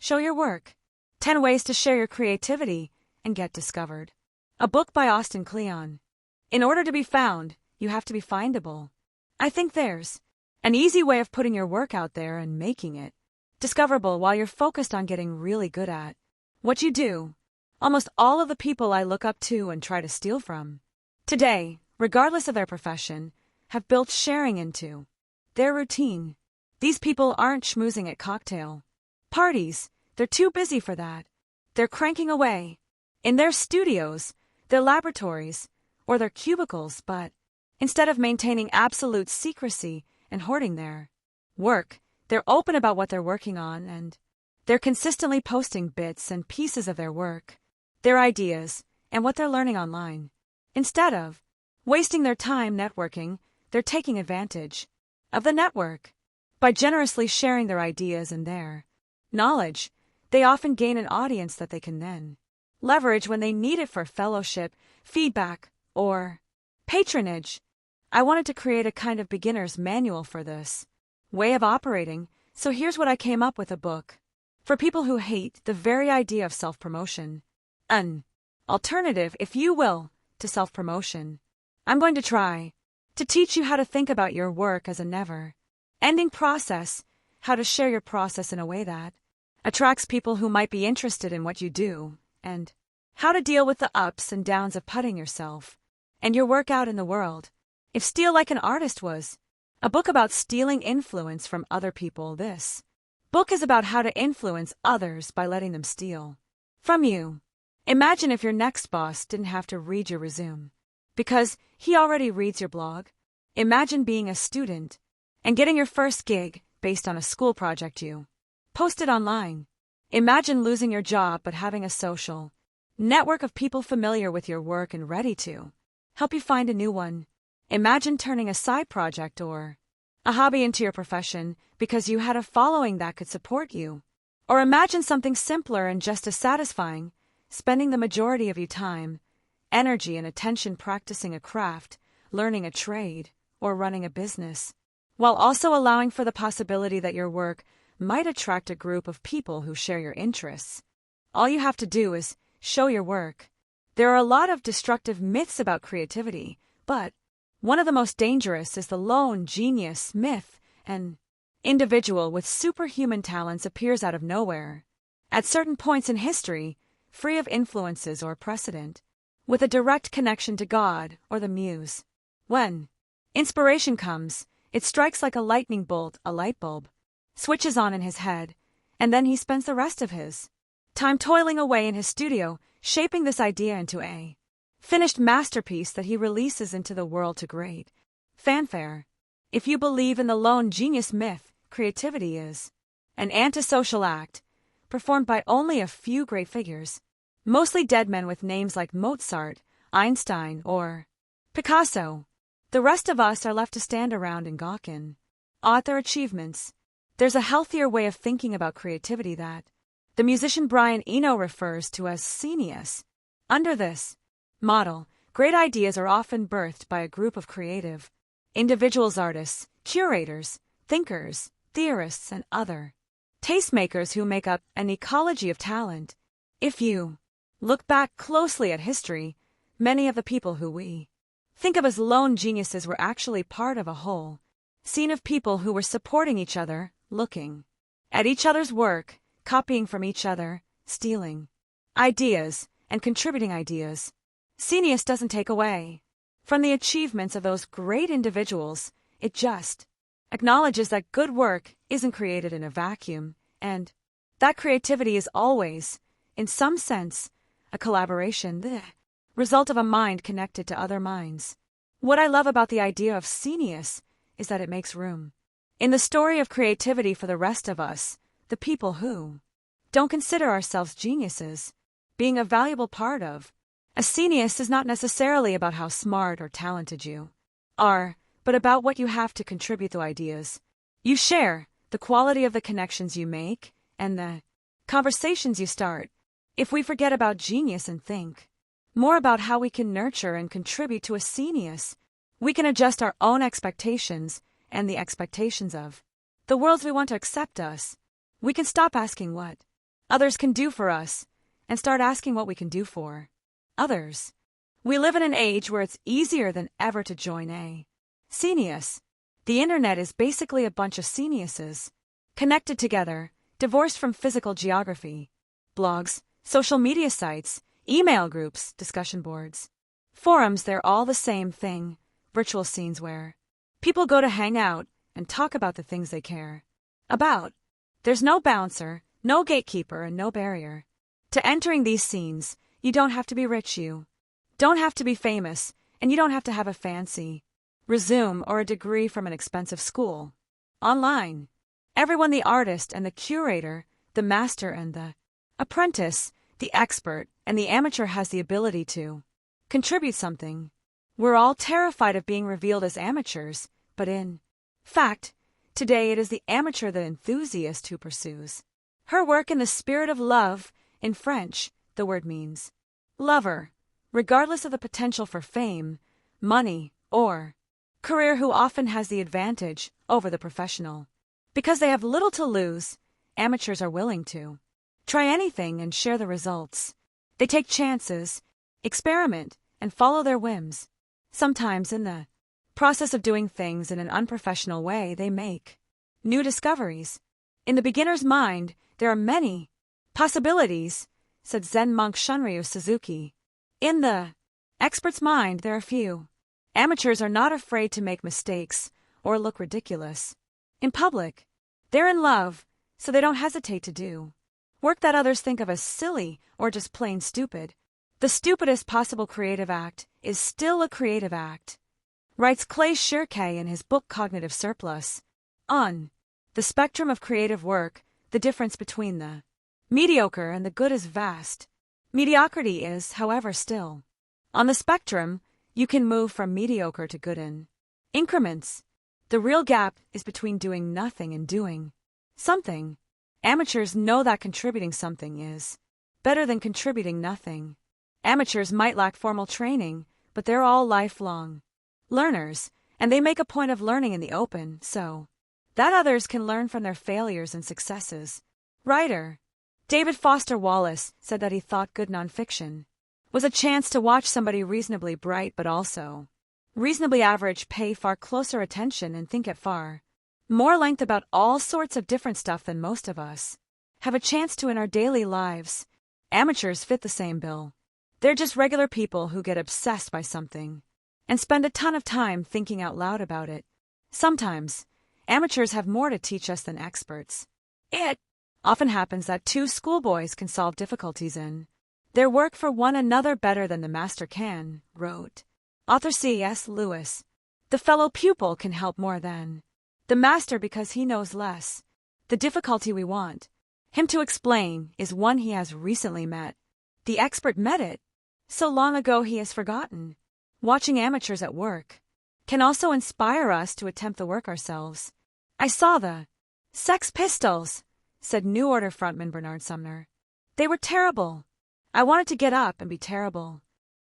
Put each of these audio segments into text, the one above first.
Show Your Work. 10 Ways to Share Your Creativity and Get Discovered. A book by Austin Kleon. In order to be found, you have to be findable. I think there's an easy way of putting your work out there and making it discoverable while you're focused on getting really good at what you do. Almost all of the people I look up to and try to steal from today, regardless of their profession, have built sharing into their routine. These people aren't schmoozing at cocktail parties. They're too busy for that. They're cranking away in their studios, their laboratories, or their cubicles, but instead of maintaining absolute secrecy and hoarding their work, they're open about what they're working on, and they're consistently posting bits and pieces of their work, their ideas, and what they're learning online. Instead of wasting their time networking, they're taking advantage of the network. By generously sharing their ideas and their knowledge, they often gain an audience that they can then leverage when they need it for fellowship, feedback, or patronage. I wanted to create a kind of beginner's manual for this way of operating, so here's what I came up with: a book for people who hate the very idea of self-promotion. An alternative, if you will, to self-promotion. I'm going to try to teach you how to think about your work as a never-ending process, how to share your process in a way that attracts people who might be interested in what you do, and how to deal with the ups and downs of putting yourself and your work out in the world. If Steal Like an Artist was a book about stealing influence from other people, this book is about how to influence others by letting them steal from you. Imagine if your next boss didn't have to read your resume because he already reads your blog. Imagine being a student and getting your first gig based on a school project you posted online. Imagine losing your job but having a social network of people familiar with your work and ready to help you find a new one. Imagine turning a side project or a hobby into your profession because you had a following that could support you. Or imagine something simpler and just as satisfying: spending the majority of your time, energy, and attention practicing a craft, learning a trade, or running a business, while also allowing for the possibility that your work might attract a group of people who share your interests. All you have to do is show your work. There are a lot of destructive myths about creativity, but one of the most dangerous is the lone genius myth. An individual with superhuman talents appears out of nowhere, at certain points in history, free of influences or precedent, with a direct connection to God or the muse. When inspiration comes, it strikes like a lightning bolt. A light bulb switches on in his head, and then he spends the rest of his time toiling away in his studio, shaping this idea into a finished masterpiece that he releases into the world to great fanfare. If you believe in the lone genius myth, creativity is an antisocial act performed by only a few great figures, mostly dead men with names like Mozart, Einstein, or Picasso. The rest of us are left to stand around and gawk in awe at their achievements. There's a healthier way of thinking about creativity that the musician Brian Eno refers to as scenius. Under this model, great ideas are often birthed by a group of creative individuals: artists, curators, thinkers, theorists, and other tastemakers who make up an ecology of talent. If you look back closely at history, many of the people who we think of as lone geniuses were actually part of a whole scene of people who were supporting each other, looking at each other's work, copying from each other, stealing ideas, and contributing ideas. Scenius doesn't take away from the achievements of those great individuals. It just acknowledges that good work isn't created in a vacuum, and that creativity is always, in some sense, a collaboration, the result of a mind connected to other minds. What I love about the idea of scenius is that it makes room in the story of creativity for the rest of us, the people who don't consider ourselves geniuses, being a valuable part of. A scenius is not necessarily about how smart or talented you are, but about what you have to contribute, the ideas you share, the quality of the connections you make, and the conversations you start. If we forget about genius and think more about how we can nurture and contribute to a scenius, we can adjust our own expectations and the expectations of the worlds we want to accept us. We can stop asking what others can do for us, and start asking what we can do for others. We live in an age where it's easier than ever to join a genius. The internet is basically a bunch of geniuses, connected together, divorced from physical geography. Blogs, social media sites, email groups, discussion boards. Forums, they're all the same thing, virtual scenes where people go to hang out and talk about the things they care about. There's no bouncer, no gatekeeper, and no barrier to entering these scenes. You don't have to be rich, you don't have to be famous, and you don't have to have a fancy resume or a degree from an expensive school. Online, everyone, the artist and the curator, the master and the apprentice, the expert and the amateur, has the ability to contribute something. We're all terrified of being revealed as amateurs, but in fact, today it is the amateur, the enthusiast, who pursues her work in the spirit of love. In French, the word means lover, regardless of the potential for fame, money, or career, who often has the advantage over the professional. Because they have little to lose, amateurs are willing to try anything and share the results. They take chances, experiment, and follow their whims. Sometimes in the process of doing things in an unprofessional way, they make new discoveries. In the beginner's mind, there are many possibilities, said Zen monk Shunryu Suzuki. In the expert's mind, there are few. Amateurs are not afraid to make mistakes or look ridiculous in public. They're in love, so they don't hesitate to do work that others think of as silly or just plain stupid. The stupidest possible creative act is still a creative act, writes Clay Shirky in his book Cognitive Surplus. On the spectrum of creative work, the difference between the mediocre and the good is vast. Mediocrity is, however, still on the spectrum. You can move from mediocre to good in increments. The real gap is between doing nothing and doing something. Amateurs know that contributing something is better than contributing nothing. Amateurs might lack formal training, but they're all lifelong learners, and they make a point of learning in the open so that others can learn from their failures and successes. Writer David Foster Wallace said that he thought good nonfiction was a chance to watch somebody reasonably bright but also reasonably average pay far closer attention and think at far more length about all sorts of different stuff than most of us have a chance to in our daily lives. Amateurs fit the same bill. They're just regular people who get obsessed by something and spend a ton of time thinking out loud about it. Sometimes, amateurs have more to teach us than experts. It often happens that two schoolboys can solve difficulties in their work for one another better than the master can, wrote author C.S. Lewis. The fellow pupil can help more than the master because he knows less. The difficulty we want him to explain is one he has recently met. The expert met it so long ago he has forgotten. Watching amateurs at work can also inspire us to attempt the work ourselves. I saw the Sex Pistols, said New Order frontman Bernard Sumner. They were terrible. I wanted to get up and be terrible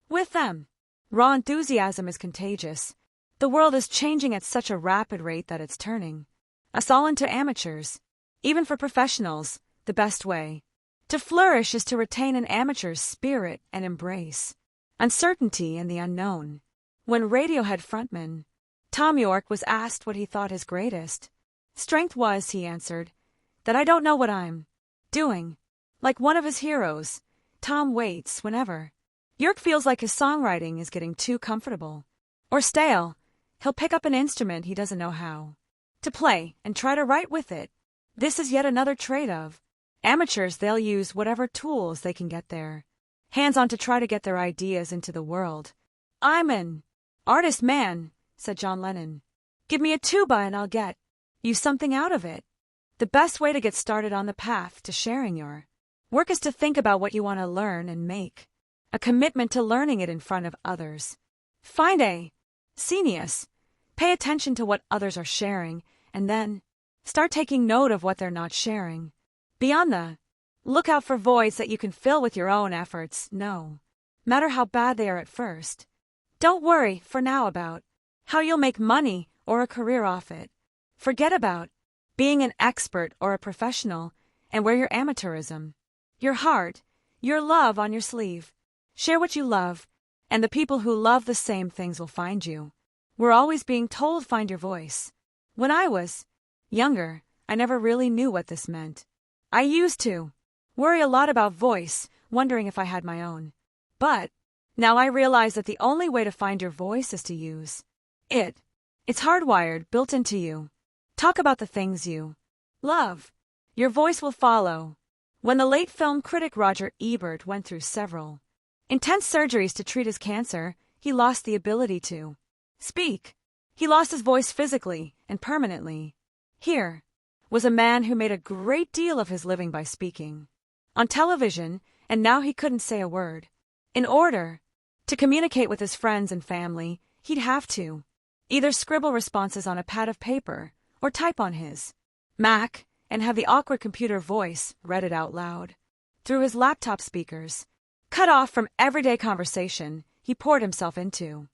with them. Raw enthusiasm is contagious. The world is changing at such a rapid rate that it's turning us all into amateurs. Even for professionals, the best way to flourish is to retain an amateur's spirit and embrace uncertainty and the unknown. When Radiohead frontman Tom York was asked what he thought his greatest strength was, he answered, "That I don't know what I'm doing." Like one of his heroes, Tom waits whenever York feels like his songwriting is getting too comfortable or stale. He'll pick up an instrument he doesn't know how to play and try to write with it. This is yet another trait of amateurs. They'll use whatever tools they can get their hands on to try to get their ideas into the world. "I'm an artist, man," said John Lennon. "Give me a tuba and I'll get you something out of it." The best way to get started on the path to sharing your work is to think about what you want to learn and make a commitment to learning it in front of others. Find a genius. Pay attention to what others are sharing, and then start taking note of what they're not sharing. Be on the lookout for voids that you can fill with your own efforts, no matter how bad they are at first. Don't worry, for now, about how you'll make money or a career off it. Forget about being an expert or a professional and wear your amateurism your heart, your love on your sleeve. Share what you love, and the people who love the same things will find you. We're always being told find your voice. When I was younger, I never really knew what this meant. I used to worry a lot about voice, wondering if I had my own. But now I realize that the only way to find your voice is to use it. It's hardwired, built into you. Talk about the things you love. Your voice will follow. When the late film critic Roger Ebert went through several intense surgeries to treat his cancer, he lost the ability to speak. He lost his voice physically and permanently. Here was a man who made a great deal of his living by speaking on television, and now he couldn't say a word. In order to communicate with his friends and family, he'd have to either scribble responses on a pad of paper or type on his Mac and have the awkward computer voice read it out loud. Through his laptop speakers, cut off from everyday conversation, he poured himself into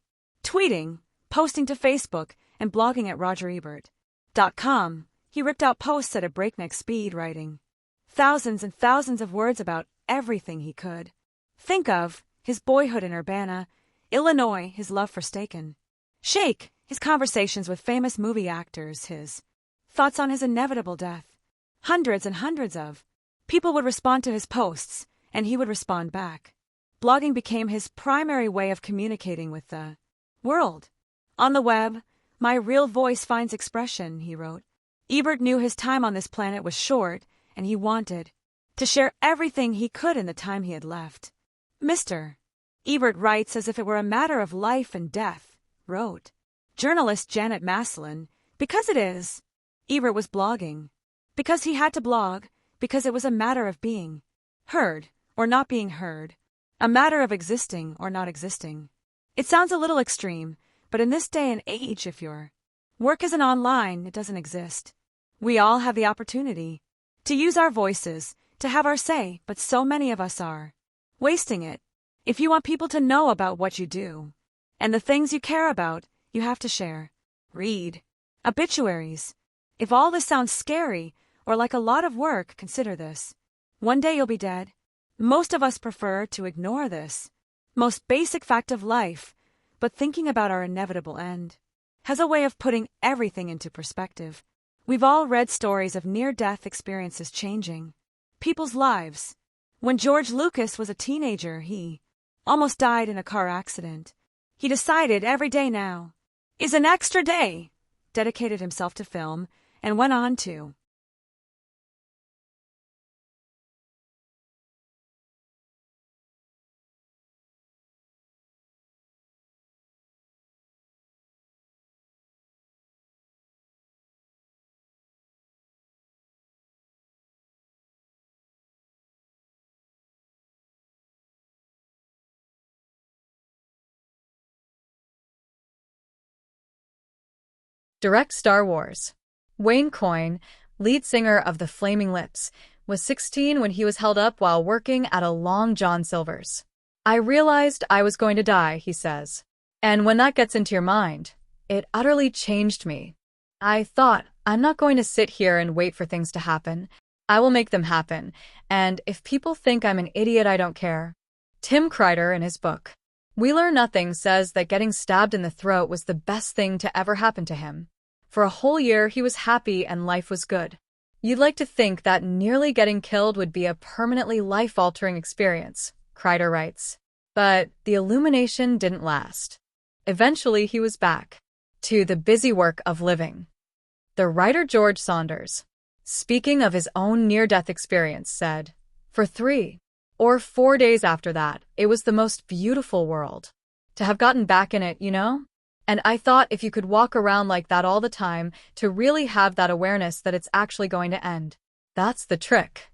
tweeting, posting to Facebook, and blogging at RogerEbert.com. He ripped out posts at a breakneck speed, writing thousands and thousands of words about everything he could think of: his boyhood in Urbana, Illinois, his love for steak and shake, his conversations with famous movie actors, his thoughts on his inevitable death. Hundreds and hundreds of people would respond to his posts, and he would respond back. Blogging became his primary way of communicating with the world. On the web, my real voice finds expression, he wrote. Ebert knew his time on this planet was short, and he wanted to share everything he could in the time he had left. Mr. Ebert writes as if it were a matter of life and death, wrote journalist Janet Maslin, because it is. Ebert was blogging because he had to blog, because it was a matter of being heard or not being heard, a matter of existing or not existing. It sounds a little extreme, but in this day and age, if your work isn't online, it doesn't exist. We all have the opportunity to use our voices, to have our say, but so many of us are wasting it. If you want people to know about what you do and the things you care about, you have to share. Read obituaries. If all this sounds scary or like a lot of work, consider this. One day you'll be dead. Most of us prefer to ignore this most basic fact of life, but thinking about our inevitable end has a way of putting everything into perspective. We've all read stories of near-death experiences changing people's lives. When George Lucas was a teenager, he almost died in a car accident. He decided every day now is an extra day, dedicated himself to film, and went on to direct Star Wars. Wayne Coyne, lead singer of the Flaming Lips, was 16 when he was held up while working at a Long John Silver's. I realized I was going to die, he says. And when that gets into your mind, it utterly changed me. I thought, I'm not going to sit here and wait for things to happen. I will make them happen, and if people think I'm an idiot, I don't care. Tim Kreider, in his book We Learn Nothing, says that getting stabbed in the throat was the best thing to ever happen to him. For a whole year, he was happy and life was good. You'd like to think that nearly getting killed would be a permanently life-altering experience, Kreider writes. But the illumination didn't last. Eventually, he was back to the busy work of living. The writer George Saunders, speaking of his own near-death experience, said, "For 3 or 4 days after that, it was the most beautiful world. To have gotten back in it, you know? And I thought if you could walk around like that all the time, to really have that awareness that it's actually going to end, that's the trick.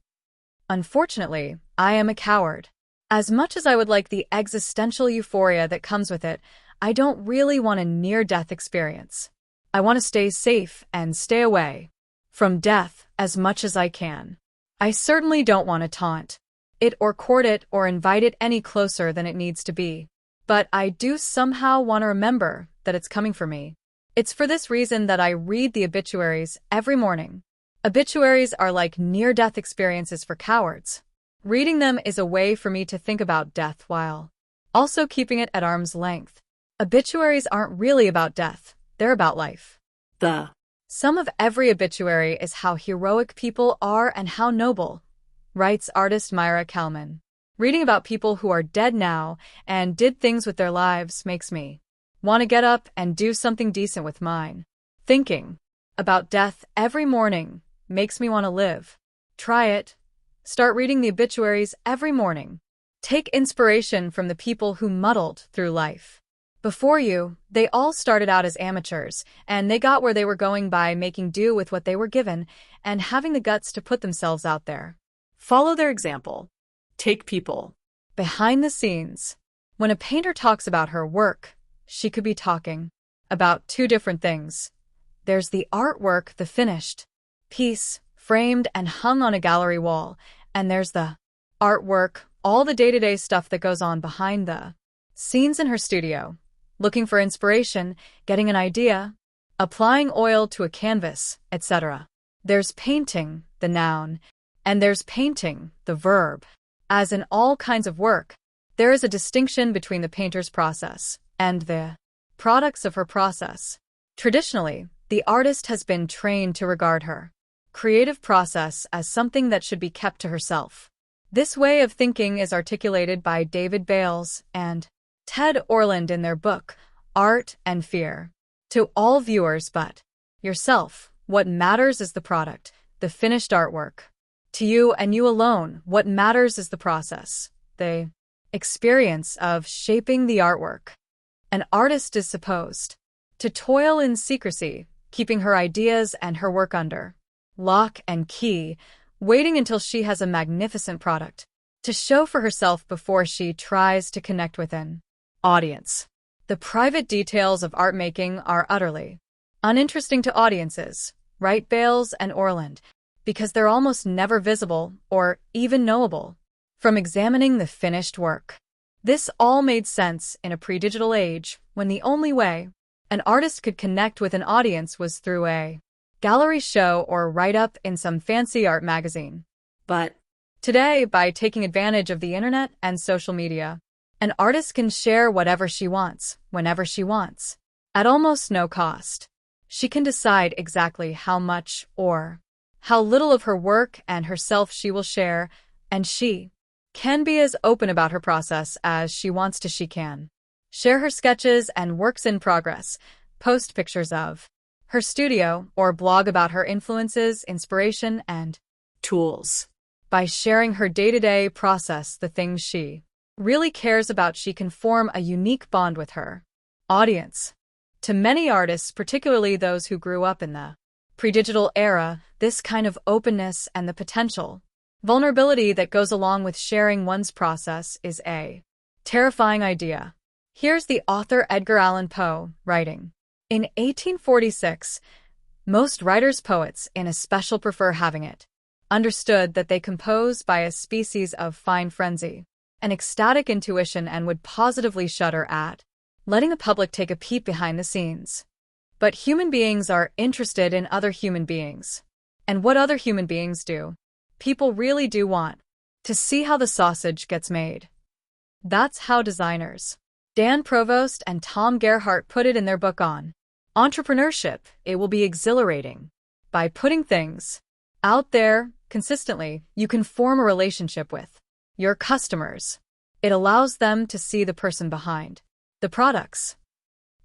Unfortunately, I am a coward. As much as I would like the existential euphoria that comes with it, I don't really want a near-death experience. I want to stay safe and stay away from death as much as I can. I certainly don't want to taunt it or court it or invite it any closer than it needs to be. But I do somehow want to remember that it's coming for me. It's for this reason that I read the obituaries every morning. Obituaries are like near-death experiences for cowards. Reading them is a way for me to think about death while also keeping it at arm's length. Obituaries aren't really about death, they're about life. The sum of every obituary is how heroic people are and how noble, writes artist Myra Kalman. Reading about people who are dead now and did things with their lives makes me want to get up and do something decent with mine. Thinking about death every morning makes me want to live. Try it. Start reading the obituaries every morning. Take inspiration from the people who muddled through life. Before you, they all started out as amateurs, and they got where they were going by making do with what they were given and having the guts to put themselves out there. Follow their example. Take people behind the scenes. When a painter talks about her work, she could be talking about two different things. There's the artwork, the finished piece, framed and hung on a gallery wall, and there's the artwork, all the day-to-day stuff that goes on behind the scenes in her studio, looking for inspiration, getting an idea, applying oil to a canvas, etc. There's painting, the noun, and there's painting, the verb. As in all kinds of work, there is a distinction between the painter's process and the products of her process. Traditionally, the artist has been trained to regard her creative process as something that should be kept to herself. This way of thinking is articulated by David Bales and Ted Orland in their book, Art and Fear. To all viewers but yourself, what matters is the product, the finished artwork. To you and you alone, what matters is the process, the experience of shaping the artwork. An artist is supposed to toil in secrecy, keeping her ideas and her work under lock and key, waiting until she has a magnificent product to show for herself before she tries to connect with an audience. The private details of art making are utterly uninteresting to audiences, write Bales and Orland, because they're almost never visible or even knowable from examining the finished work. This all made sense in a pre-digital age when the only way an artist could connect with an audience was through a gallery show or write-up in some fancy art magazine. But today, by taking advantage of the internet and social media, an artist can share whatever she wants, whenever she wants, at almost no cost. She can decide exactly how much or how little of her work and herself she will share, and she can be as open about her process as she wants to. She can share her sketches and works in progress, post pictures of her studio, or blog about her influences, inspiration, and tools. By sharing her day-to-day process, the things she really cares about, she can form a unique bond with her audience. To many artists, particularly those who grew up in the pre-digital era, this kind of openness and the potential vulnerability that goes along with sharing one's process is a terrifying idea. Here's the author Edgar Allan Poe writing. In 1846, most writers, poets in especial, prefer having it understood that they compose by a species of fine frenzy, an ecstatic intuition, and would positively shudder at letting the public take a peep behind the scenes. But human beings are interested in other human beings. And what other human beings do? People really do want to see how the sausage gets made. That's how designers Dan Provost and Tom Gerhardt put it in their book on entrepreneurship. It will be exhilarating. By putting things out there consistently, you can form a relationship with your customers. It allows them to see the person behind the products.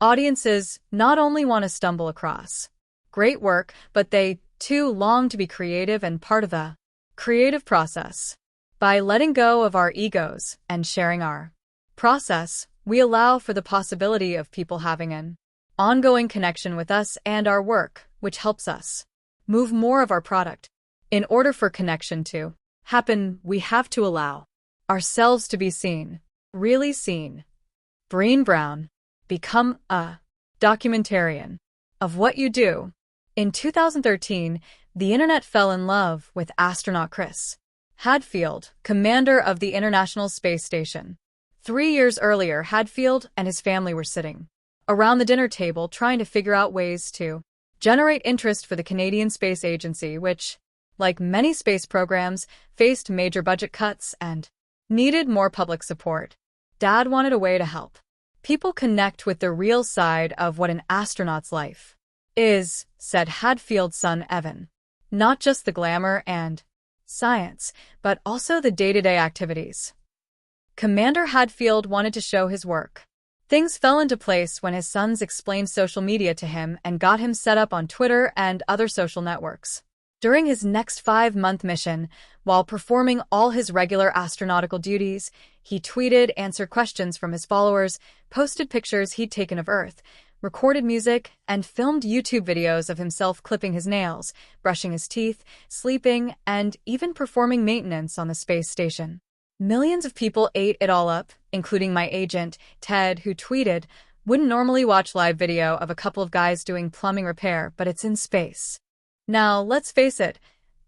Audiences not only want to stumble across great work, but they too long to be creative and part of the creative process. By letting go of our egos and sharing our process, we allow for the possibility of people having an ongoing connection with us and our work, which helps us move more of our product. In order for connection to happen, we have to allow ourselves to be seen, really seen. Brené Brown, become a documentarian of what you do. In 2013, the internet fell in love with astronaut Chris Hadfield, commander of the International Space Station. 3 years earlier, Hadfield and his family were sitting around the dinner table trying to figure out ways to generate interest for the Canadian Space Agency, which like many space programs, faced major budget cuts and needed more public support. Dad wanted a way to help people connect with the real side of what an astronaut's life is, said Hadfield's son Evan. Not just the glamour and science, but also the day-to-day activities. Commander Hadfield wanted to show his work. Things fell into place when his sons explained social media to him and got him set up on Twitter and other social networks. During his next 5-month mission, while performing all his regular astronautical duties, he tweeted, answered questions from his followers, posted pictures he'd taken of Earth, recorded music, and filmed YouTube videos of himself clipping his nails, brushing his teeth, sleeping, and even performing maintenance on the space station. Millions of people ate it all up, including my agent, Ted, who tweeted, "Wouldn't normally watch live video of a couple of guys doing plumbing repair, but it's in space." Now, let's face it,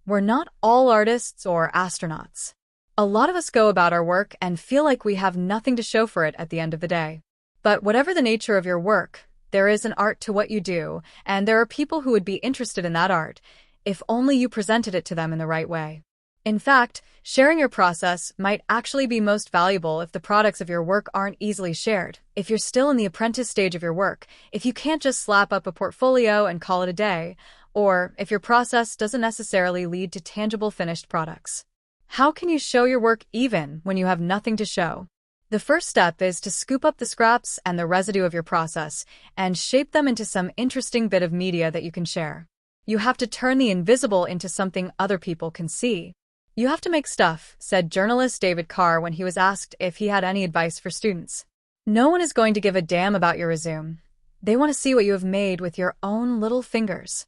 we're not all artists or astronauts. A lot of us go about our work and feel like we have nothing to show for it at the end of the day. But whatever the nature of your work, there is an art to what you do, and there are people who would be interested in that art, if only you presented it to them in the right way. In fact, sharing your process might actually be most valuable if the products of your work aren't easily shared, if you're still in the apprentice stage of your work, if you can't just slap up a portfolio and call it a day, or if your process doesn't necessarily lead to tangible finished products. How can you show your work even when you have nothing to show? The first step is to scoop up the scraps and the residue of your process and shape them into some interesting bit of media that you can share. You have to turn the invisible into something other people can see. You have to make stuff, said journalist David Carr when he was asked if he had any advice for students. No one is going to give a damn about your resume. They want to see what you have made with your own little fingers.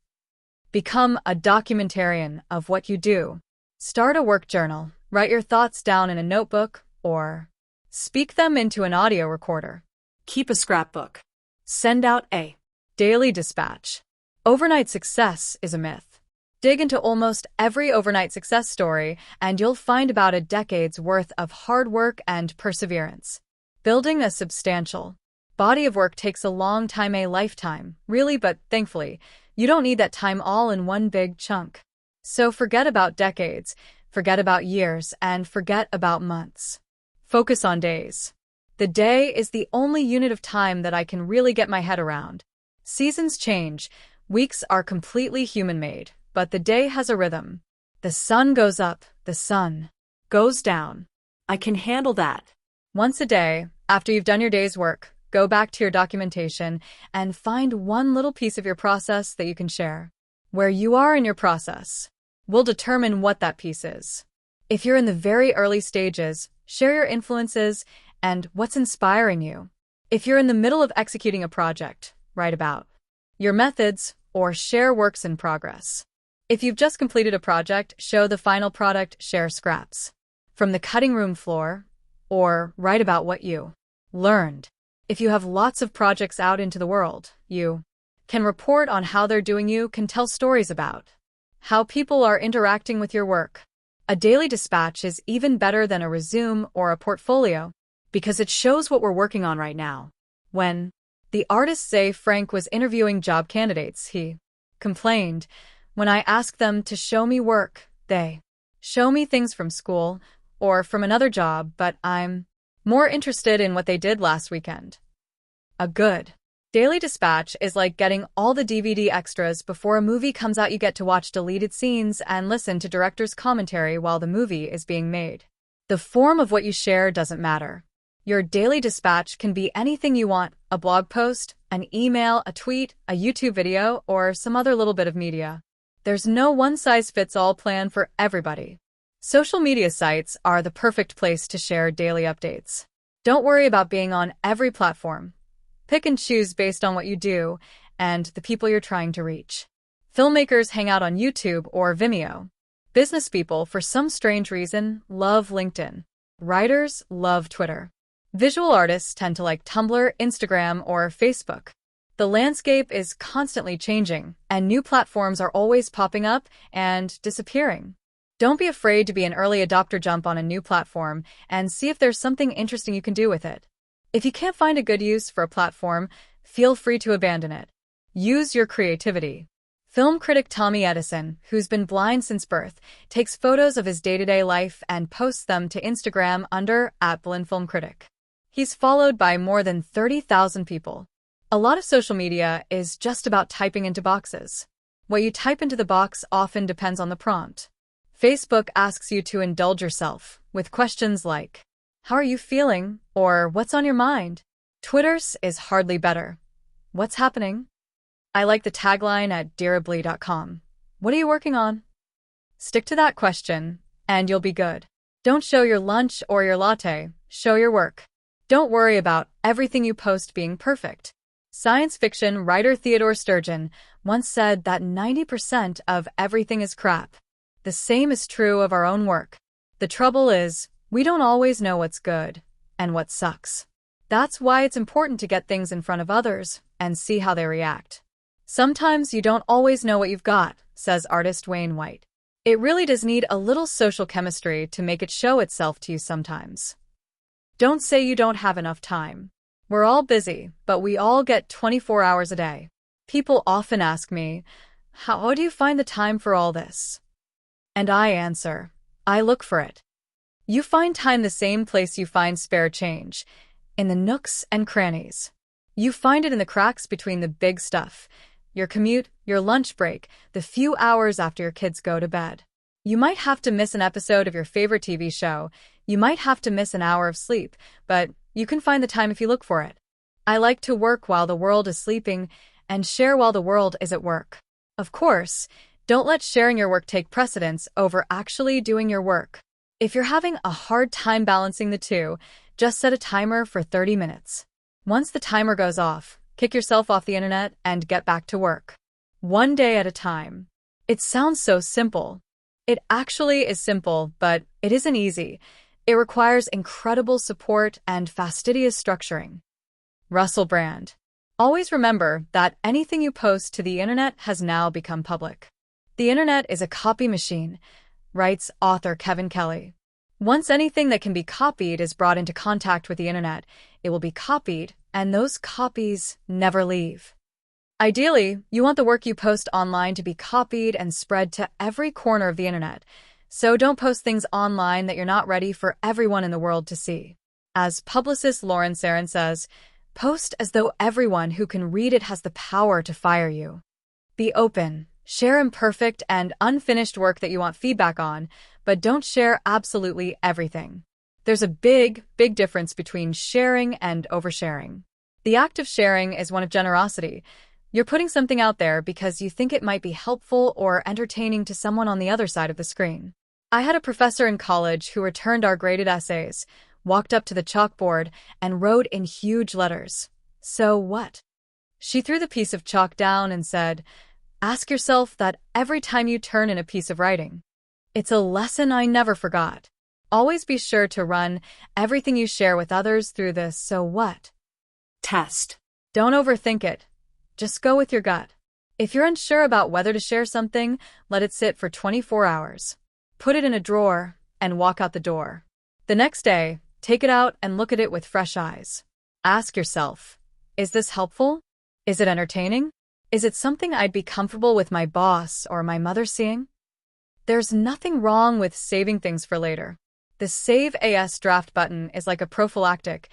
Become a documentarian of what you do. Start a work journal, write your thoughts down in a notebook, or speak them into an audio recorder. Keep a scrapbook. Send out a daily dispatch. Overnight success is a myth. Dig into almost every overnight success story, and you'll find about a decade's worth of hard work and perseverance. Building a substantial body of work takes a long time, a lifetime, really, but thankfully, you don't need that time all in one big chunk. So forget about decades, forget about years, and forget about months. Focus on days. The day is the only unit of time that I can really get my head around. Seasons change, weeks are completely human-made, but the day has a rhythm. The sun goes up, the sun goes down. I can handle that. Once a day, after you've done your day's work, go back to your documentation and find one little piece of your process that you can share. Where you are in your process will determine what that piece is. If you're in the very early stages, share your influences and what's inspiring you. If you're in the middle of executing a project, write about your methods or share works in progress. If you've just completed a project, show the final product, share scraps from the cutting room floor, or write about what you learned. If you have lots of projects out into the world, you can report on how they're doing. You can tell stories about how people are interacting with your work. A daily dispatch is even better than a resume or a portfolio because it shows what we're working on right now. When the artists say Frank was interviewing job candidates, he complained, "When I ask them to show me work, they show me things from school or from another job, but I'm more interested in what they did last weekend." A good daily dispatch is like getting all the DVD extras before a movie comes out. You get to watch deleted scenes and listen to director's commentary while the movie is being made. The form of what you share doesn't matter. Your daily dispatch can be anything you want: a blog post, an email, a tweet, a YouTube video, or some other little bit of media. There's no one-size-fits-all plan for everybody. Social media sites are the perfect place to share daily updates. Don't worry about being on every platform. Pick and choose based on what you do and the people you're trying to reach. Filmmakers hang out on YouTube or Vimeo. Business people, for some strange reason, love LinkedIn. Writers love Twitter. Visual artists tend to like Tumblr, Instagram, or Facebook. The landscape is constantly changing, and new platforms are always popping up and disappearing. Don't be afraid to be an early adopter. Jump on a new platform and see if there's something interesting you can do with it. If you can't find a good use for a platform, feel free to abandon it. Use your creativity. Film critic Tommy Edison, who's been blind since birth, takes photos of his day-to-day life and posts them to Instagram under @BlindFilmCritic. He's followed by more than 30,000 people. A lot of social media is just about typing into boxes. What you type into the box often depends on the prompt. Facebook asks you to indulge yourself with questions like, "How are you feeling?" or "What's on your mind?" Twitter's is hardly better. "What's happening?" I like the tagline at dearably.com. "What are you working on?" Stick to that question, and you'll be good. Don't show your lunch or your latte, show your work. Don't worry about everything you post being perfect. Science fiction writer Theodore Sturgeon once said that 90% of everything is crap. The same is true of our own work. The trouble is, we don't always know what's good and what sucks. That's why it's important to get things in front of others and see how they react. Sometimes you don't always know what you've got, says artist Wayne White. It really does need a little social chemistry to make it show itself to you sometimes. Don't say you don't have enough time. We're all busy, but we all get 24 hours a day. People often ask me, "How do you find the time for all this?" And I answer, I look for it. You find time the same place you find spare change, in the nooks and crannies. You find it in the cracks between the big stuff, your commute, your lunch break, the few hours after your kids go to bed. You might have to miss an episode of your favorite TV show, you might have to miss an hour of sleep, but you can find the time if you look for it. I like to work while the world is sleeping and share while the world is at work. Of course, don't let sharing your work take precedence over actually doing your work. If you're having a hard time balancing the two, just set a timer for 30 minutes. Once the timer goes off, kick yourself off the internet and get back to work. One day at a time. It sounds so simple. It actually is simple, but it isn't easy. It requires incredible support and fastidious structuring. Russell Brand. Always remember that anything you post to the internet has now become public. The internet is a copy machine, writes author Kevin Kelly. Once anything that can be copied is brought into contact with the internet, it will be copied, and those copies never leave. Ideally, you want the work you post online to be copied and spread to every corner of the internet, so don't post things online that you're not ready for everyone in the world to see. As publicist Lauren Sarin says, post as though everyone who can read it has the power to fire you. Be open. Share imperfect and unfinished work that you want feedback on, but don't share absolutely everything. There's a big difference between sharing and oversharing. The act of sharing is one of generosity. You're putting something out there because you think it might be helpful or entertaining to someone on the other side of the screen. I had a professor in college who returned our graded essays, walked up to the chalkboard, and wrote in huge letters, "So what?" She threw the piece of chalk down and said, "Ask yourself that every time you turn in a piece of writing." It's a lesson I never forgot. Always be sure to run everything you share with others through the "so what?" test. Don't overthink it. Just go with your gut. If you're unsure about whether to share something, let it sit for 24 hours. Put it in a drawer and walk out the door. The next day, take it out and look at it with fresh eyes. Ask yourself, is this helpful? Is it entertaining? Is it something I'd be comfortable with my boss or my mother seeing? There's nothing wrong with saving things for later. The Save AS draft button is like a prophylactic.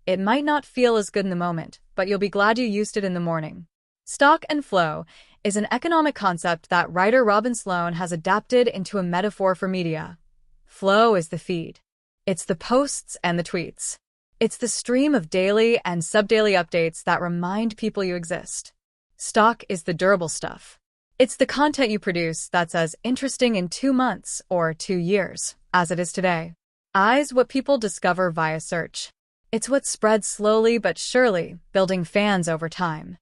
It might not feel as good in the moment, but you'll be glad you used it in the morning. Stock and flow is an economic concept that writer Robin Sloan has adapted into a metaphor for media. Flow is the feed. It's the posts and the tweets. It's the stream of daily and sub-daily updates that remind people you exist. Stock is the durable stuff. It's the content you produce that's as interesting in 2 months or 2 years as it is today. Eyes what people discover via search. It's what spreads slowly but surely, building fans over time.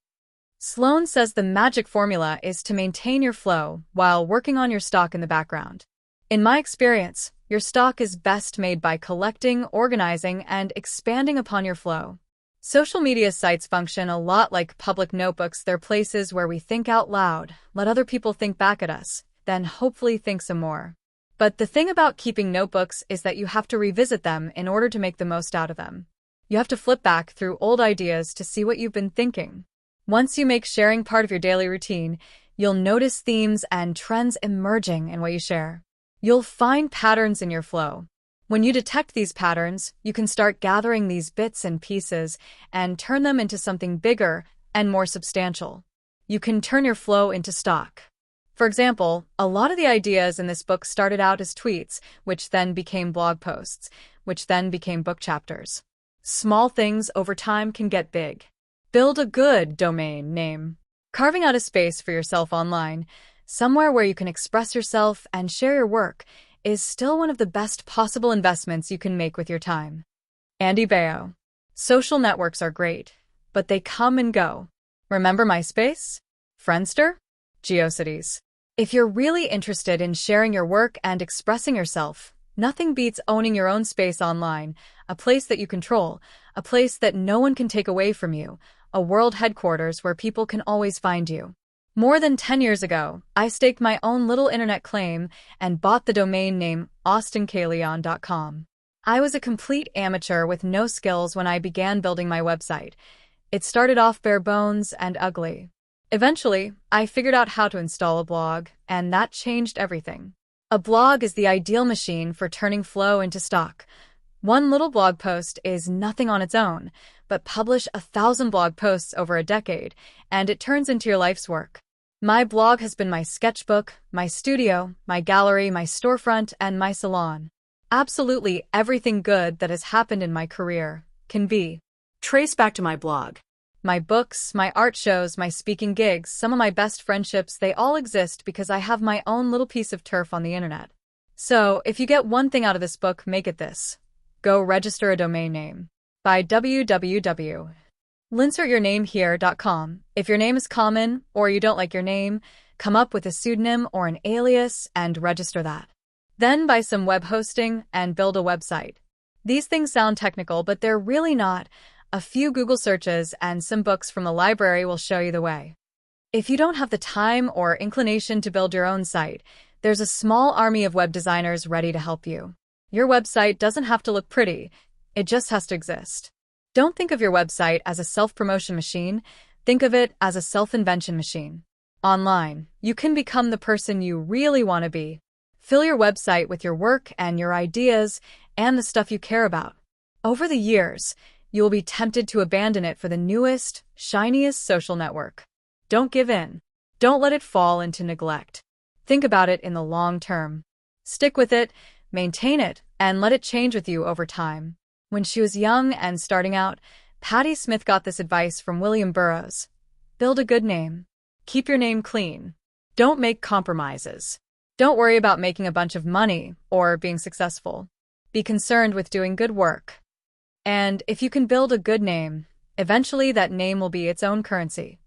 Sloan says the magic formula is to maintain your flow while working on your stock in the background. In my experience, your stock is best made by collecting, organizing, and expanding upon your flow. Social media sites function a lot like public notebooks. They're places where we think out loud, let other people think back at us, then hopefully think some more. But the thing about keeping notebooks is that you have to revisit them in order to make the most out of them. You have to flip back through old ideas to see what you've been thinking. Once you make sharing part of your daily routine, You'll notice themes and trends emerging in what you share. You'll find patterns in your flow. When you detect these patterns, you can start gathering these bits and pieces and turn them into something bigger and more substantial. You can turn your flow into stock. For example, a lot of the ideas in this book started out as tweets, which then became blog posts, which then became book chapters. Small things over time can get big. Build a good domain name. Carving out a space for yourself online, somewhere where you can express yourself and share your work, is still one of the best possible investments you can make with your time. Andy Baio. Social networks are great, but they come and go. Remember MySpace? Friendster? GeoCities. If you're really interested in sharing your work and expressing yourself, nothing beats owning your own space online, a place that you control, a place that no one can take away from you, a world headquarters where people can always find you. More than 10 years ago, I staked my own little internet claim and bought the domain name austinkleon.com. I was a complete amateur with no skills when I began building my website. It started off bare bones and ugly. Eventually, I figured out how to install a blog, and that changed everything. A blog is the ideal machine for turning flow into stock. One little blog post is nothing on its own, but publish 1,000 blog posts over a decade, and it turns into your life's work. My blog has been my sketchbook, my studio, my gallery, my storefront, and my salon. Absolutely everything good that has happened in my career can be traced back to my blog. My books, my art shows, my speaking gigs, some of my best friendships, they all exist because I have my own little piece of turf on the internet. So, if you get one thing out of this book, make it this. Go register a domain name. By www.linsertyournamehere.com. If your name is common, or you don't like your name, come up with a pseudonym or an alias and register that. Then buy some web hosting and build a website. These things sound technical, but they're really not. A few Google searches and some books from the library will show you the way. If you don't have the time or inclination to build your own site, there's a small army of web designers ready to help you. Your website doesn't have to look pretty, it just has to exist. Don't think of your website as a self-promotion machine, think of it as a self-invention machine. Online, you can become the person you really want to be. Fill your website with your work and your ideas and the stuff you care about. Over the years, you will be tempted to abandon it for the newest, shiniest social network. Don't give in. Don't let it fall into neglect. Think about it in the long term. Stick with it, maintain it, and let it change with you over time. When she was young and starting out, Patti Smith got this advice from William Burroughs. Build a good name. Keep your name clean. Don't make compromises. Don't worry about making a bunch of money or being successful. Be concerned with doing good work. And if you can build a good name, eventually that name will be its own currency.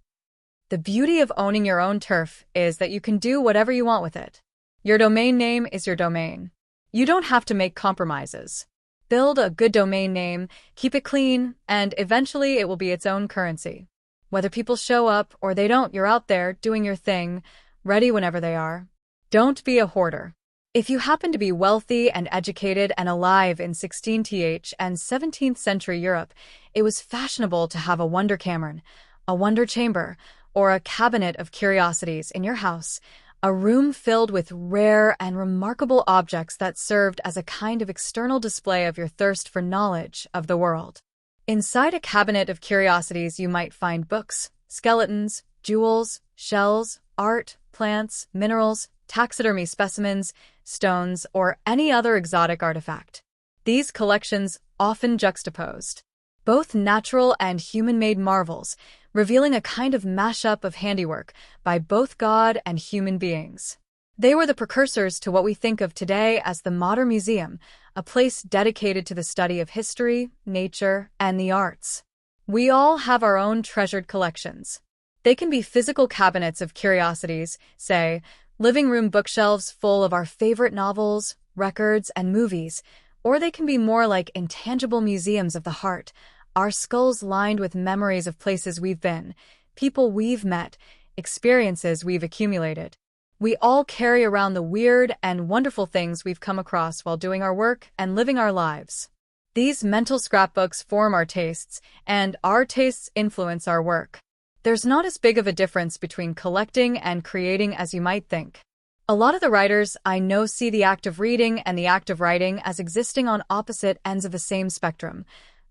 The beauty of owning your own turf is that you can do whatever you want with it. Your domain name is your domain. You don't have to make compromises. Build a good domain name, keep it clean, and eventually it will be its own currency. Whether people show up or they don't, you're out there doing your thing, ready whenever they are. Don't be a hoarder. If you happen to be wealthy and educated and alive in 16th and 17th century Europe, it was fashionable to have a wonder cameron, a wonder chamber, or a cabinet of curiosities in your house, a room filled with rare and remarkable objects that served as a kind of external display of your thirst for knowledge of the world. Inside a cabinet of curiosities, you might find books, skeletons, jewels, shells, art, plants, minerals, taxidermy specimens, stones, or any other exotic artifact. These collections often juxtaposed both natural and human-made marvels, revealing a kind of mashup of handiwork by both God and human beings. They were the precursors to what we think of today as the modern museum, a place dedicated to the study of history, nature, and the arts. We all have our own treasured collections. They can be physical cabinets of curiosities, say, living room bookshelves full of our favorite novels, records, and movies, or they can be more like intangible museums of the heart, our skulls lined with memories of places we've been, people we've met, experiences we've accumulated. We all carry around the weird and wonderful things we've come across while doing our work and living our lives. These mental scrapbooks form our tastes, and our tastes influence our work. There's not as big of a difference between collecting and creating as you might think. A lot of the writers I know see the act of reading and the act of writing as existing on opposite ends of the same spectrum.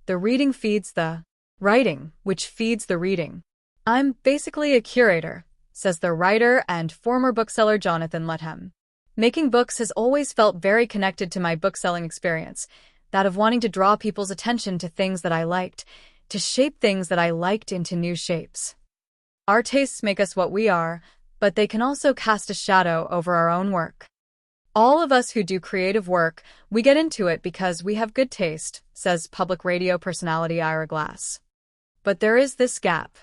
The reading feeds the writing, which feeds the reading. I'm basically a curator, says the writer and former bookseller Jonathan Lethem. Making books has always felt very connected to my bookselling experience, that of wanting to draw people's attention to things that I liked, to shape things that I liked into new shapes. Our tastes make us what we are, but they can also cast a shadow over our own work. All of us who do creative work, we get into it because we have good taste, says public radio personality Ira Glass. But there is this gap.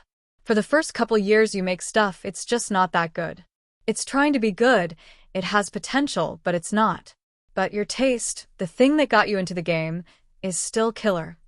For the first couple years you make stuff, it's just not that good. It's trying to be good, it has potential, but it's not. But your taste, the thing that got you into the game, is still killer.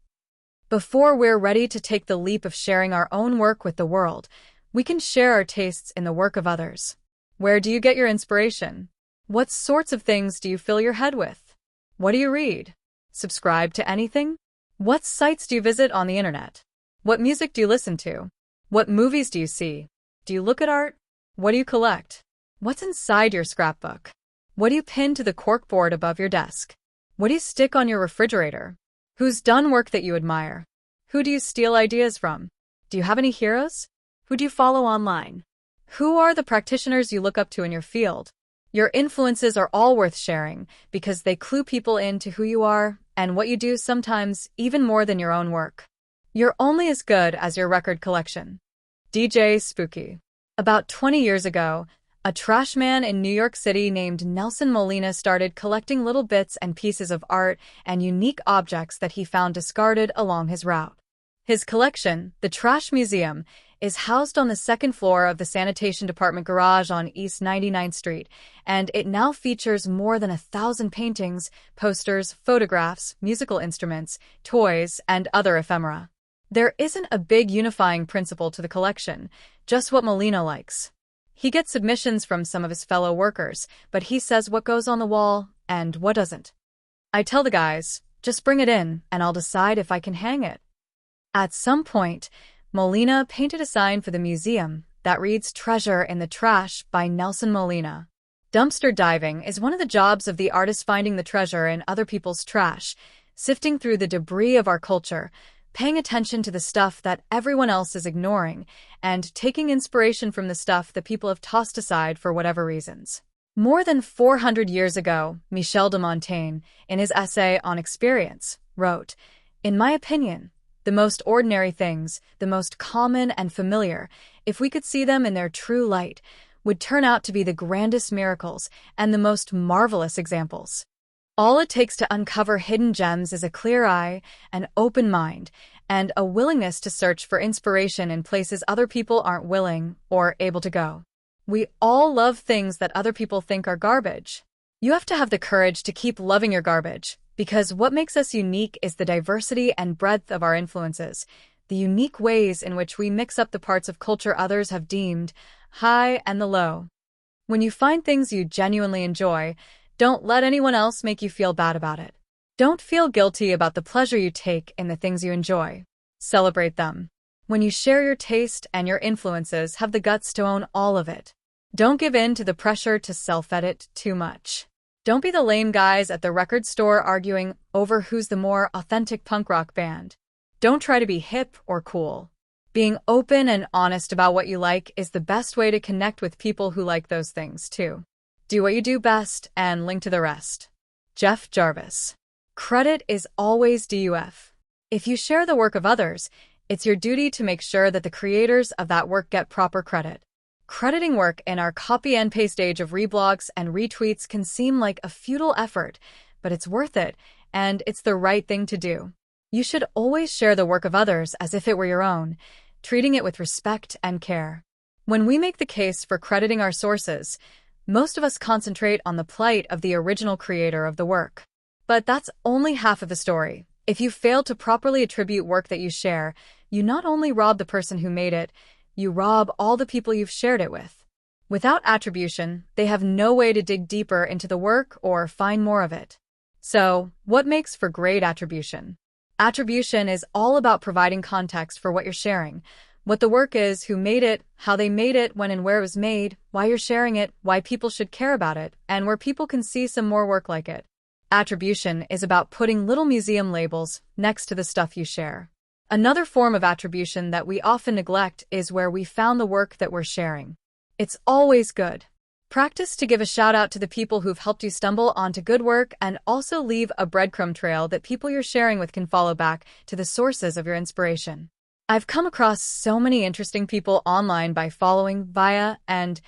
Before we're ready to take the leap of sharing our own work with the world, we can share our tastes in the work of others. Where do you get your inspiration? What sorts of things do you fill your head with? What do you read? Subscribe to anything? What sites do you visit on the internet? What music do you listen to? What movies do you see? Do you look at art? What do you collect? What's inside your scrapbook? What do you pin to the corkboard above your desk? What do you stick on your refrigerator? Who's done work that you admire? Who do you steal ideas from? Do you have any heroes? Who do you follow online? Who are the practitioners you look up to in your field? Your influences are all worth sharing because they clue people into who you are and what you do, sometimes even more than your own work. You're only as good as your record collection. DJ Spooky. About 20 years ago, a trash man in New York City named Nelson Molina started collecting little bits and pieces of art and unique objects that he found discarded along his route. His collection, the Trash Museum, is housed on the second floor of the Sanitation Department garage on East 99th Street, and it now features more than 1,000 paintings, posters, photographs, musical instruments, toys, and other ephemera. There isn't a big unifying principle to the collection, just what Molina likes. He gets submissions from some of his fellow workers, but he says what goes on the wall and what doesn't. I tell the guys, just bring it in and I'll decide if I can hang it. At some point, Molina painted a sign for the museum that reads "Treasure in the Trash" by Nelson Molina. Dumpster diving is one of the jobs of the artist, finding the treasure in other people's trash, sifting through the debris of our culture, paying attention to the stuff that everyone else is ignoring, and taking inspiration from the stuff that people have tossed aside for whatever reasons. More than 400 years ago, Michel de Montaigne, in his essay on experience, wrote, "In my opinion, the most ordinary things, the most common and familiar, if we could see them in their true light, would turn out to be the grandest miracles and the most marvelous examples. All it takes to uncover hidden gems is a clear eye, an open mind, and a willingness to search for inspiration in places other people aren't willing or able to go. We all love things that other people think are garbage. You have to have the courage to keep loving your garbage, because what makes us unique is the diversity and breadth of our influences, the unique ways in which we mix up the parts of culture others have deemed high and the low. When you find things you genuinely enjoy, don't let anyone else make you feel bad about it. Don't feel guilty about the pleasure you take in the things you enjoy. Celebrate them. When you share your taste and your influences, have the guts to own all of it. Don't give in to the pressure to self-edit too much. Don't be the lame guys at the record store arguing over who's the more authentic punk rock band. Don't try to be hip or cool. Being open and honest about what you like is the best way to connect with people who like those things too. Do what you do best and link to the rest. Jeff Jarvis. Credit is always DUF. If you share the work of others, it's your duty to make sure that the creators of that work get proper credit. Crediting work in our copy and paste age of reblogs and retweets can seem like a futile effort, but it's worth it, and it's the right thing to do. You should always share the work of others as if it were your own, treating it with respect and care. When we make the case for crediting our sources, most of us concentrate on the plight of the original creator of the work. But that's only half of the story. If you fail to properly attribute work that you share, you not only rob the person who made it, you rob all the people you've shared it with. Without attribution, they have no way to dig deeper into the work or find more of it. So, what makes for great attribution? Attribution is all about providing context for what you're sharing, What the work is, who made it, how they made it, when and where it was made, why you're sharing it, why people should care about it, and where people can see some more work like it. Attribution is about putting little museum labels next to the stuff you share. Another form of attribution that we often neglect is where we found the work that we're sharing. It's always good. Practice to give a shout out to the people who've helped you stumble onto good work, and also leave a breadcrumb trail that people you're sharing with can follow back to the sources of your inspiration. I've come across so many interesting people online by following via and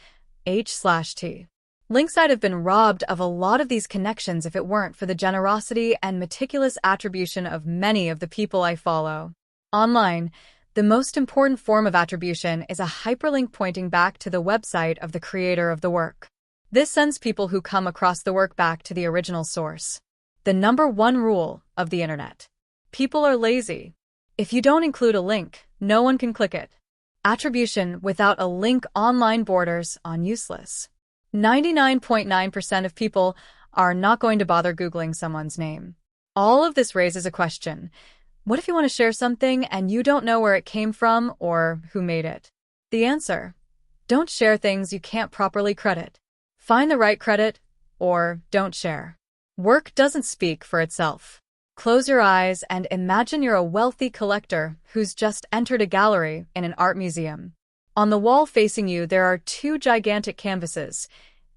h/t. Links. I'd have been robbed of a lot of these connections if it weren't for the generosity and meticulous attribution of many of the people I follow. Online, the most important form of attribution is a hyperlink pointing back to the website of the creator of the work. This sends people who come across the work back to the original source. The number one rule of the internet. People are lazy. If you don't include a link, no one can click it. Attribution without a link online borders on useless. 99.9% of people are not going to bother Googling someone's name. All of this raises a question. What if you want to share something and you don't know where it came from or who made it? The answer: don't share things you can't properly credit. Find the right credit, or don't share. Work doesn't speak for itself. Close your eyes and imagine you're a wealthy collector who's just entered a gallery in an art museum. On the wall facing you, there are two gigantic canvases,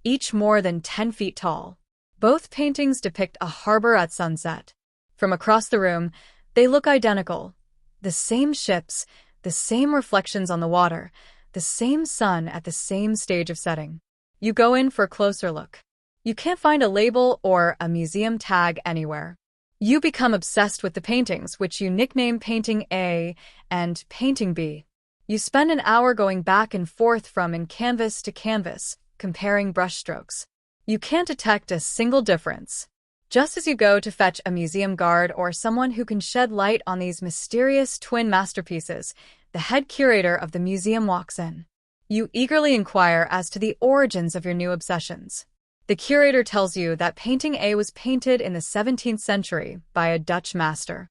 each more than 10 feet tall. Both paintings depict a harbor at sunset. From across the room, they look identical. The same ships, the same reflections on the water, the same sun at the same stage of setting. You go in for a closer look. You can't find a label or a museum tag anywhere. You become obsessed with the paintings, which you nickname Painting A and Painting B. You spend an hour going back and forth from canvas to canvas, comparing brushstrokes. You can't detect a single difference. Just as you go to fetch a museum guard or someone who can shed light on these mysterious twin masterpieces, the head curator of the museum walks in. You eagerly inquire as to the origins of your new obsessions. The curator tells you that Painting A was painted in the 17th century by a Dutch master.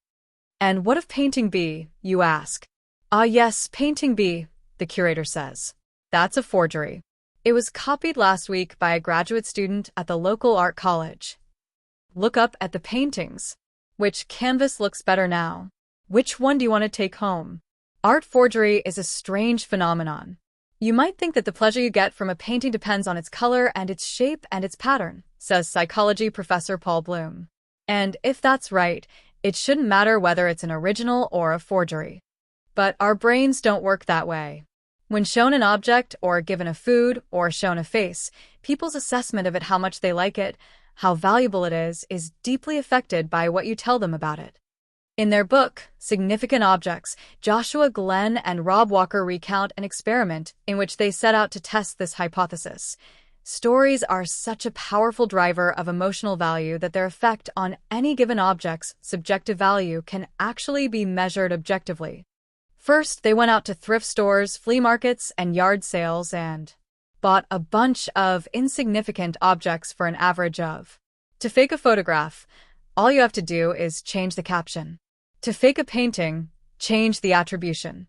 And what of Painting B, you ask? Ah yes, Painting B, the curator says. That's a forgery. It was copied last week by a graduate student at the local art college. Look up at the paintings. Which canvas looks better now? Which one do you want to take home? Art forgery is a strange phenomenon. You might think that the pleasure you get from a painting depends on its color and its shape and its pattern, says psychology professor Paul Bloom. And if that's right, it shouldn't matter whether it's an original or a forgery. But our brains don't work that way. When shown an object, or given a food, or shown a face, people's assessment of it, how much they like it, how valuable it is deeply affected by what you tell them about it. In their book, Significant Objects, Joshua Glenn and Rob Walker recount an experiment in which they set out to test this hypothesis. Stories are such a powerful driver of emotional value that their effect on any given object's subjective value can actually be measured objectively. First, they went out to thrift stores, flea markets, and yard sales and bought a bunch of insignificant objects for an average of. To fake a photograph, all you have to do is change the caption. To fake a painting, change the attribution.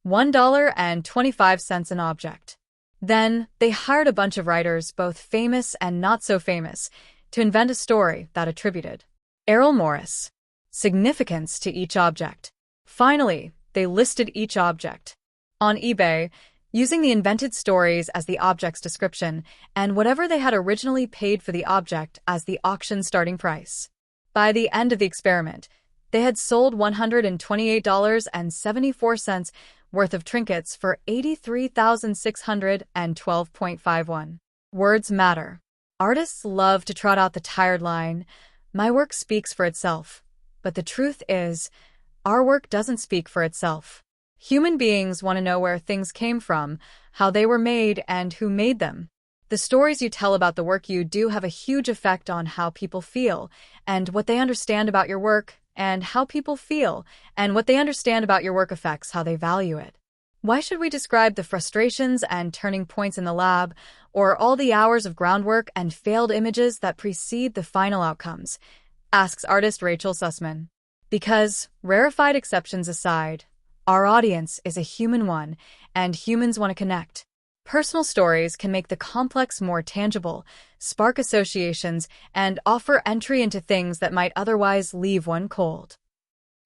$1.25 an object. Then, they hired a bunch of writers, both famous and not so famous, to invent a story that attributed Errol Morris significance to each object. Finally, they listed each object on eBay, using the invented stories as the object's description and whatever they had originally paid for the object as the auction starting price. By the end of the experiment, they had sold $128.74 worth of trinkets for $83,612.51. Words matter. Artists love to trot out the tired line, "My work speaks for itself." But the truth is, our work doesn't speak for itself. Human beings want to know where things came from, how they were made, and who made them. The stories you tell about the work you do have a huge effect on how people feel, and what they understand about your work, and how people feel, and what they understand about your work affects how they value it. Why should we describe the frustrations and turning points in the lab, or all the hours of groundwork and failed images that precede the final outcomes? Asks artist Rachel Sussman. Because, rarefied exceptions aside, Our audience is a human one, and humans want to connect. Personal stories can make the complex more tangible, spark associations, and offer entry into things that might otherwise leave one cold.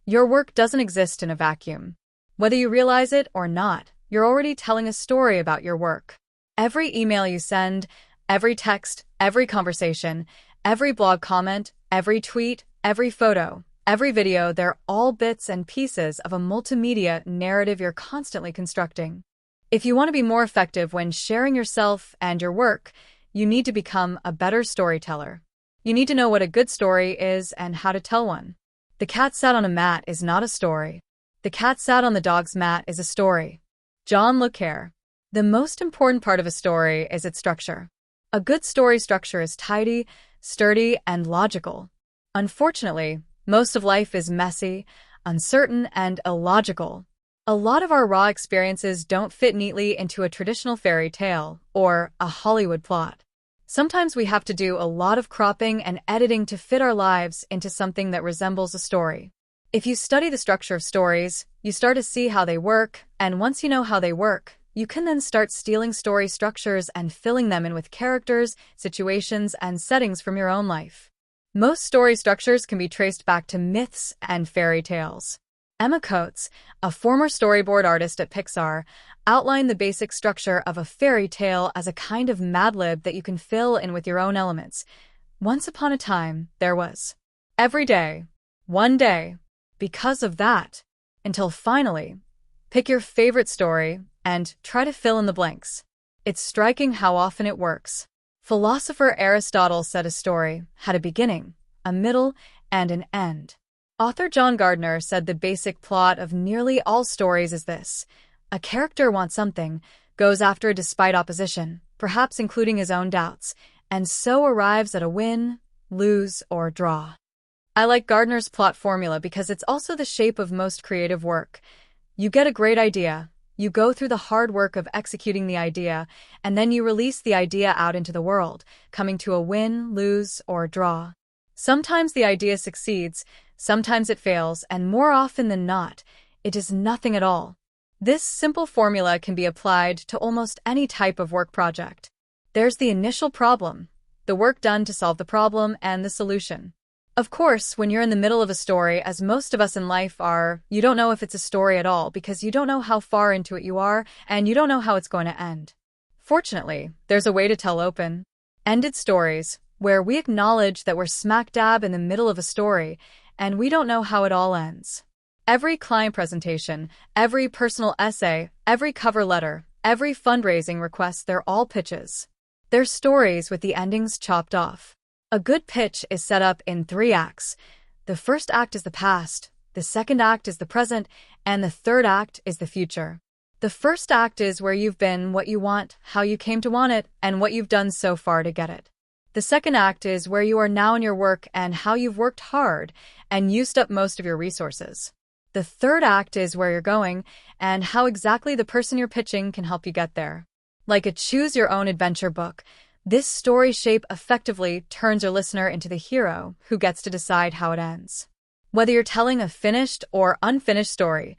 Your work doesn't exist in a vacuum. Whether you realize it or not, you're already telling a story about your work. Every email you send, every text, every conversation, every blog comment, every tweet, every photo, every video, they're all bits and pieces of a multimedia narrative you're constantly constructing. If you want to be more effective when sharing yourself and your work, you need to become a better storyteller. You need to know what a good story is and how to tell one. The cat sat on a mat is not a story. The cat sat on the dog's mat is a story. John Le Carre. The most important part of a story is its structure. A good story structure is tidy, sturdy, and logical. Unfortunately, most of life is messy, uncertain, and illogical. A lot of our raw experiences don't fit neatly into a traditional fairy tale or a Hollywood plot. Sometimes we have to do a lot of cropping and editing to fit our lives into something that resembles a story. If you study the structure of stories, you start to see how they work, and once you know how they work, you can then start stealing story structures and filling them in with characters, situations, and settings from your own life. Most story structures can be traced back to myths and fairy tales. Emma Coates, a former storyboard artist at Pixar, outlined the basic structure of a fairy tale as a kind of Mad Lib that you can fill in with your own elements. Once upon a time, there was. Every day. One day. Because of that. Until finally. Pick your favorite story and try to fill in the blanks. It's striking how often it works. Philosopher Aristotle said a story had a beginning, a middle, and an end. Author John Gardner said the basic plot of nearly all stories is this. A character wants something, goes after it despite opposition, perhaps including his own doubts, and so arrives at a win, lose, or draw. I like Gardner's plot formula because it's also the shape of most creative work. You get a great idea, you go through the hard work of executing the idea, and then you release the idea out into the world, coming to a win, lose, or draw. Sometimes the idea succeeds, sometimes it fails, and more often than not, it is nothing at all. This simple formula can be applied to almost any type of work project. There's the initial problem, the work done to solve the problem, and the solution. Of course, when you're in the middle of a story, as most of us in life are, you don't know if it's a story at all because you don't know how far into it you are, and you don't know how it's going to end. Fortunately, there's a way to tell open-ended stories, where we acknowledge that we're smack dab in the middle of a story, and we don't know how it all ends. Every client presentation, every personal essay, every cover letter, every fundraising request, they're all pitches. They're stories with the endings chopped off. A good pitch is set up in 3 acts. The first act is the past, the second act is the present, and the third act is the future. The first act is where you've been, what you want, how you came to want it, and what you've done so far to get it. The second act is where you are now in your work and how you've worked hard and used up most of your resources. The third act is where you're going and how exactly the person you're pitching can help you get there. Like a choose-your-own-adventure book, this story shape effectively turns your listener into the hero who gets to decide how it ends. Whether you're telling a finished or unfinished story,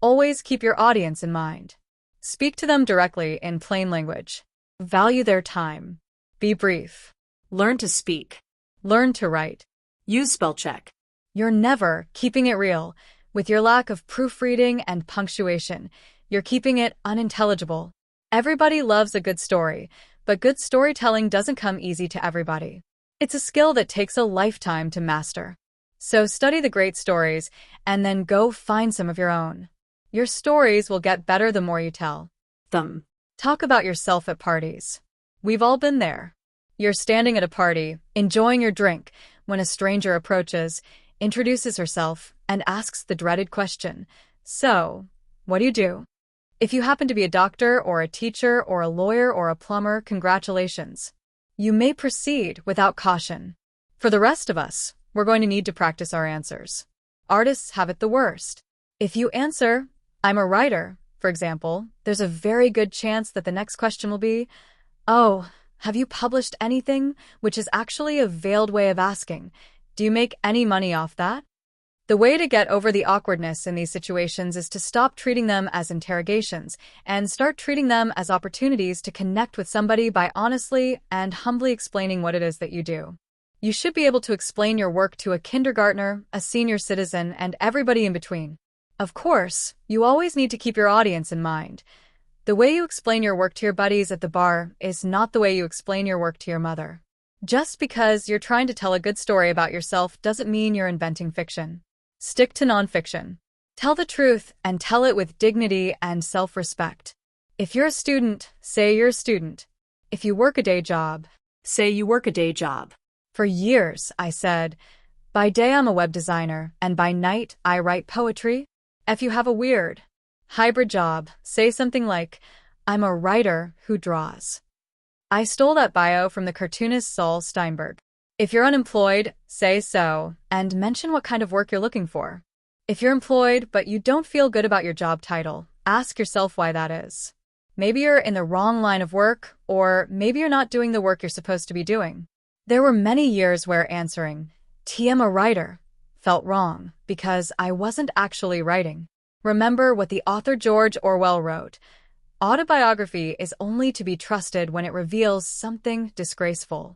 always keep your audience in mind. Speak to them directly in plain language. Value their time. Be brief. Learn to speak. Learn to write. Use spell check. You're never keeping it real. With your lack of proofreading and punctuation, you're keeping it unintelligible. Everybody loves a good story, but good storytelling doesn't come easy to everybody. It's a skill that takes a lifetime to master. So study the great stories and then go find some of your own. Your stories will get better the more you tell them. Talk about yourself at parties. We've all been there. You're standing at a party, enjoying your drink, when a stranger approaches, introduces herself, and asks the dreaded question, "So, what do you do?" If you happen to be a doctor or a teacher or a lawyer or a plumber, congratulations. You may proceed without caution. For the rest of us, we're going to need to practice our answers. Artists have it the worst. If you answer, "I'm a writer," for example, there's a very good chance that the next question will be, "Oh, have you published anything?" which is actually a veiled way of asking, "Do you make any money off that?" The way to get over the awkwardness in these situations is to stop treating them as interrogations and start treating them as opportunities to connect with somebody by honestly and humbly explaining what it is that you do. You should be able to explain your work to a kindergartner, a senior citizen, and everybody in between. Of course, you always need to keep your audience in mind. The way you explain your work to your buddies at the bar is not the way you explain your work to your mother. Just because you're trying to tell a good story about yourself doesn't mean you're inventing fiction. Stick to nonfiction. Tell the truth and tell it with dignity and self-respect. If you're a student, say you're a student. If you work a day job, Say you work a day job. for years, I said, by day I'm a web designer, and by night I write poetry. If you have a weird, hybrid job, say something like, I'm a writer who draws. I stole that bio from the cartoonist Saul Steinberg. If you're unemployed, say so, and mention what kind of work you're looking for. If you're employed but you don't feel good about your job title, ask yourself why that is. Maybe you're in the wrong line of work, or maybe you're not doing the work you're supposed to be doing. There were many years where answering, "I'm a writer," felt wrong because I wasn't actually writing. Remember what the author George Orwell wrote: autobiography is only to be trusted when it reveals something disgraceful.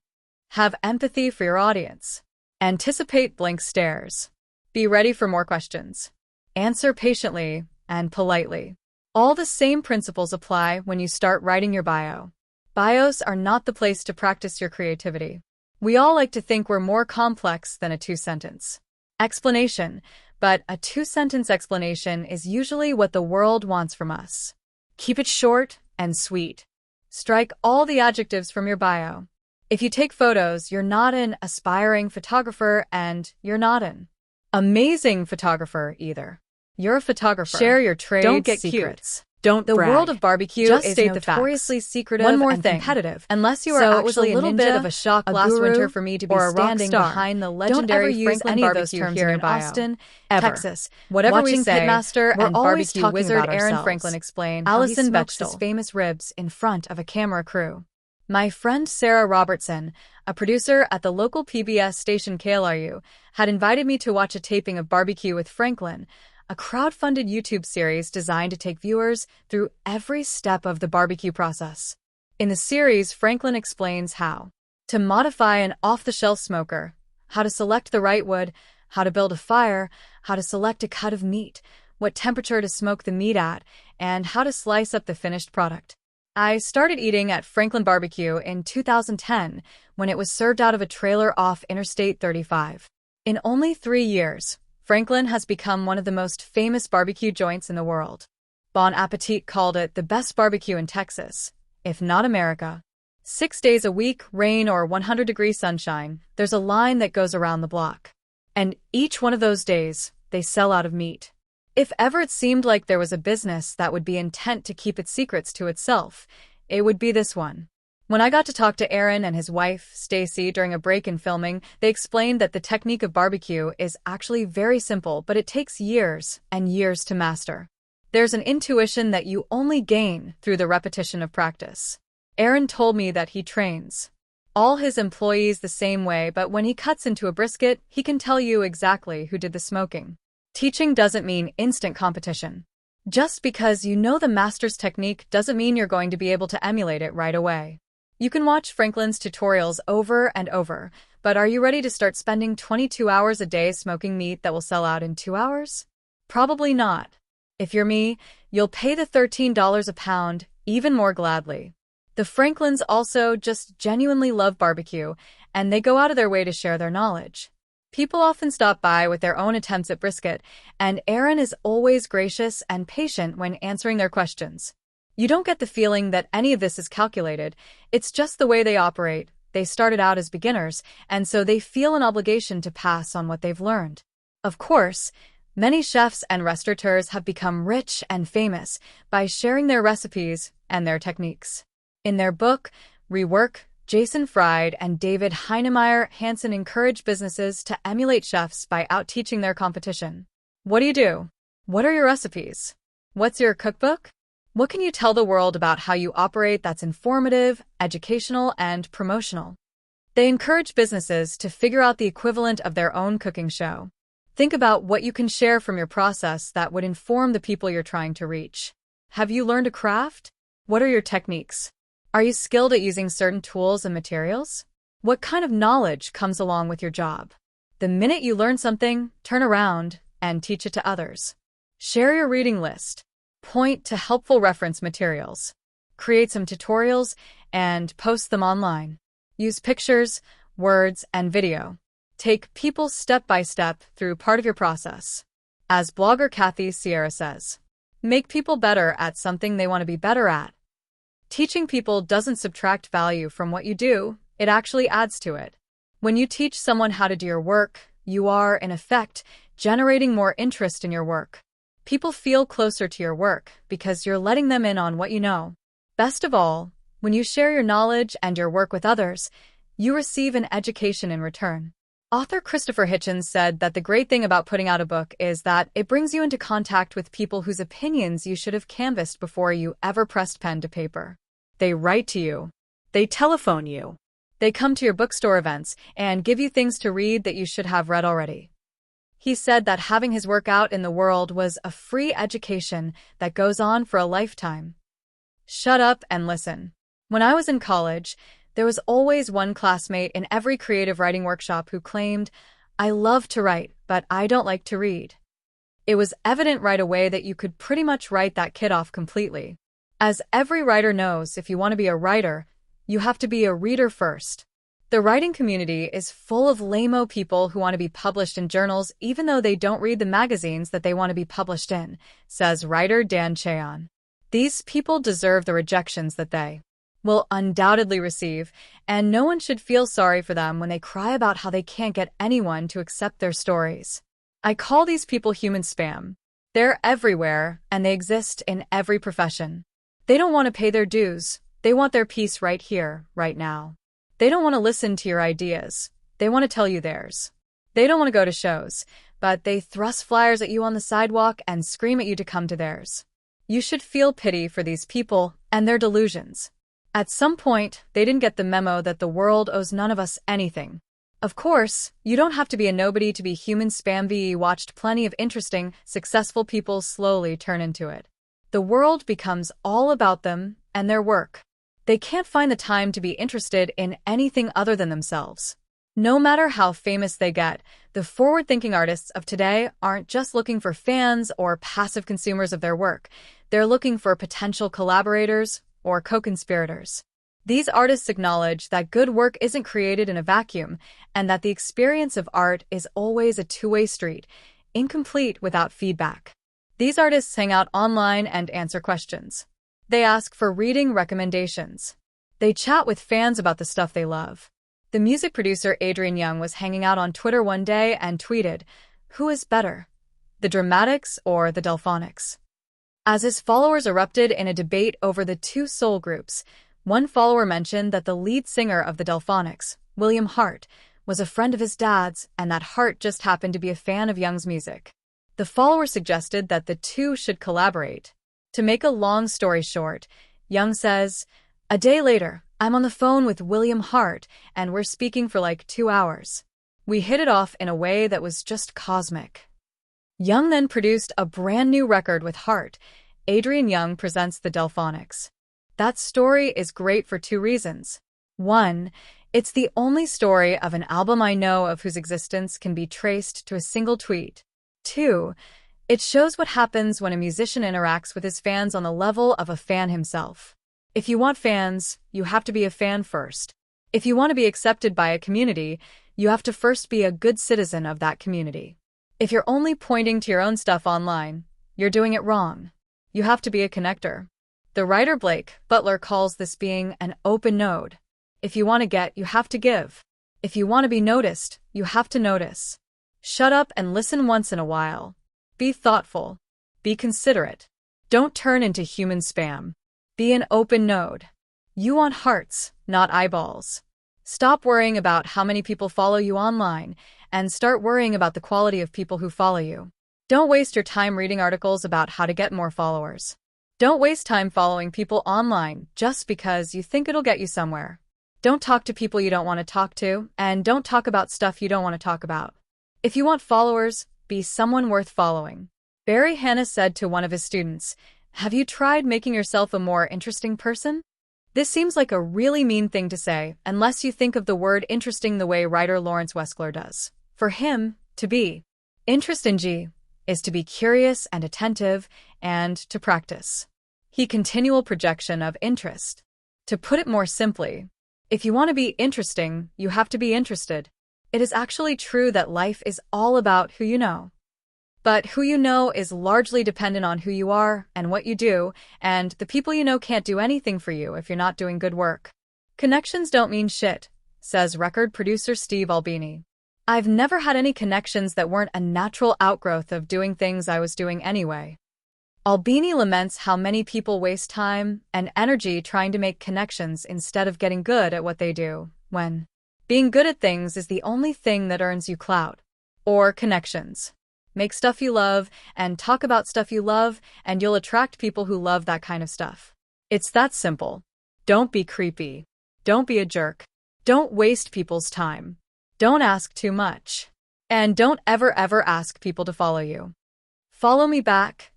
Have empathy for your audience. Anticipate blank stares. Be ready for more questions. Answer patiently and politely. All the same principles apply when you start writing your bio. Bios are not the place to practice your creativity. We all like to think we're more complex than a two-sentence explanation, but a two-sentence explanation is usually what the world wants from us. Keep it short and sweet. Strike all the adjectives from your bio. If you take photos, you're not an aspiring photographer, and you're not an amazing photographer either. You're a photographer. Share your trade Don't get secrets. cute. Don't The brag. world of barbecue Just is state the notoriously secretive One more and thing. competitive. Unless you are So it was actually a little ninja, bit of a shock a last guru, winter for me to be or a rock standing star behind the Don't legendary ever use Franklin any of those barbecue terms here in in Austin, ever. Texas. Whatever Watching we say, Pitmaster we're and always barbecue talking wizard about Aaron ourselves. Franklin explained how he Allison smokes Bechtel. his famous ribs in front of a camera crew. My friend Sarah Robertson, a producer at the local PBS station KLRU, had invited me to watch a taping of Barbecue with Franklin, a crowd-funded YouTube series designed to take viewers through every step of the barbecue process. In the series, Franklin explains how to modify an off-the-shelf smoker, how to select the right wood, how to build a fire, how to select a cut of meat, what temperature to smoke the meat at, and how to slice up the finished product. I started eating at Franklin Barbecue in 2010 when it was served out of a trailer off Interstate 35. In only 3 years, Franklin has become one of the most famous barbecue joints in the world. Bon Appetit called it the best barbecue in Texas, if not America. 6 days a week, rain or 100-degree sunshine, there's a line that goes around the block. And each one of those days, they sell out of meat. If ever it seemed like there was a business that would be intent to keep its secrets to itself, it would be this one. When I got to talk to Aaron and his wife, Stacy, during a break in filming, they explained that the technique of barbecue is actually very simple, but it takes years and years to master. There's an intuition that you only gain through the repetition of practice. Aaron told me that he trains all his employees the same way, but when he cuts into a brisket, he can tell you exactly who did the smoking. Teaching doesn't mean instant competition. Just because you know the master's technique doesn't mean you're going to be able to emulate it right away. You can watch Franklin's tutorials over and over, but are you ready to start spending 22 hours a day smoking meat that will sell out in 2 hours? Probably not. If you're me, you'll pay the $13 a pound even more gladly. The Franklins also just genuinely love barbecue, and they go out of their way to share their knowledge. People often stop by with their own attempts at brisket, and Aaron is always gracious and patient when answering their questions. You don't get the feeling that any of this is calculated. It's just the way they operate. They started out as beginners, and so they feel an obligation to pass on what they've learned. Of course, many chefs and restaurateurs have become rich and famous by sharing their recipes and their techniques. In their book, Rework, Jason Fried and David Heinemeier Hansen encourage businesses to emulate chefs by out-teaching their competition. What do? What are your recipes? What's your cookbook? What can you tell the world about how you operate that's informative, educational, and promotional? They encourage businesses to figure out the equivalent of their own cooking show. Think about what you can share from your process that would inform the people you're trying to reach. Have you learned a craft? What are your techniques? Are you skilled at using certain tools and materials? What kind of knowledge comes along with your job? The minute you learn something, turn around and teach it to others. Share your reading list. Point to helpful reference materials. Create some tutorials and post them online. Use pictures, words, and video. Take people step by step through part of your process. As blogger Kathy Sierra says, make people better at something they want to be better at. Teaching people doesn't subtract value from what you do, it actually adds to it. When you teach someone how to do your work, you are, in effect, generating more interest in your work. People feel closer to your work because you're letting them in on what you know. Best of all, when you share your knowledge and your work with others, you receive an education in return. Author Christopher Hitchens said that the great thing about putting out a book is that it brings you into contact with people whose opinions you should have canvassed before you ever pressed pen to paper. They write to you. They telephone you. They come to your bookstore events and give you things to read that you should have read already. He said that having his work out in the world was a free education that goes on for a lifetime. Shut up and listen. When I was in college, there was always one classmate in every creative writing workshop who claimed, "I love to write, but I don't like to read." It was evident right away that you could pretty much write that kid off completely. As every writer knows, if you want to be a writer, you have to be a reader first. The writing community is full of lame-o people who want to be published in journals even though they don't read the magazines that they want to be published in, says writer Dan Cheon. These people deserve the rejections that they will undoubtedly receive, and no one should feel sorry for them when they cry about how they can't get anyone to accept their stories. I call these people human spam. They're everywhere, and they exist in every profession. They don't want to pay their dues. They want their piece right here, right now. They don't want to listen to your ideas. They want to tell you theirs. They don't want to go to shows, but they thrust flyers at you on the sidewalk and scream at you to come to theirs. You should feel pity for these people and their delusions. At some point, they didn't get the memo that the world owes none of us anything. Of course, you don't have to be a nobody to be human spam. We watched plenty of interesting, successful people slowly turn into it. The world becomes all about them and their work. They can't find the time to be interested in anything other than themselves. No matter how famous they get, the forward-thinking artists of today aren't just looking for fans or passive consumers of their work. They're looking for potential collaborators or co-conspirators. These artists acknowledge that good work isn't created in a vacuum and that the experience of art is always a two-way street, incomplete without feedback. These artists hang out online and answer questions. They ask for reading recommendations. They chat with fans about the stuff they love. The music producer Adrian Young was hanging out on Twitter one day and tweeted, "Who is better, the Dramatics or the Delphonics?" As his followers erupted in a debate over the two soul groups, one follower mentioned that the lead singer of the Delphonics, William Hart, was a friend of his dad's and that Hart just happened to be a fan of Young's music. The follower suggested that the two should collaborate. To make a long story short, Young says, "A day later, I'm on the phone with William Hart and we're speaking for like 2 hours. We hit it off in a way that was just cosmic." Young then produced a brand new record with Hart. Adrian Young presents the Delphonics. That story is great for 2 reasons. 1, it's the only story of an album I know of whose existence can be traced to a single tweet. 2, it shows what happens when a musician interacts with his fans on the level of a fan himself. If you want fans, you have to be a fan first. If you want to be accepted by a community, you have to first be a good citizen of that community. If you're only pointing to your own stuff online, you're doing it wrong. You have to be a connector. The writer Blake Butler calls this being an open node. If you want to get, you have to give. If you want to be noticed, you have to notice. Shut up and listen once in a while. Be thoughtful. Be considerate. Don't turn into human spam. Be an open node. You want hearts, not eyeballs. Stop worrying about how many people follow you online and start worrying about the quality of people who follow you. Don't waste your time reading articles about how to get more followers. Don't waste time following people online just because you think it'll get you somewhere. Don't talk to people you don't want to talk to, and don't talk about stuff you don't want to talk about. If you want followers, be someone worth following. Barry Hannah said to one of his students, "Have you tried making yourself a more interesting person?" This seems like a really mean thing to say, unless you think of the word interesting the way writer Lawrence Weschler does. For him, to be interesting is to be curious and attentive, and to practice continual projection of interest. To put it more simply, if you want to be interesting, you have to be interested. It is actually true that life is all about who you know. But who you know is largely dependent on who you are and what you do, and the people you know can't do anything for you if you're not doing good work. Connections don't mean shit, says record producer Steve Albini. I've never had any connections that weren't a natural outgrowth of doing things I was doing anyway. Albini laments how many people waste time and energy trying to make connections instead of getting good at what they do, when being good at things is the only thing that earns you clout or connections. Make stuff you love and talk about stuff you love, and you'll attract people who love that kind of stuff. It's that simple. Don't be creepy. Don't be a jerk. Don't waste people's time. Don't ask too much. And don't ever ask people to follow you. Follow me back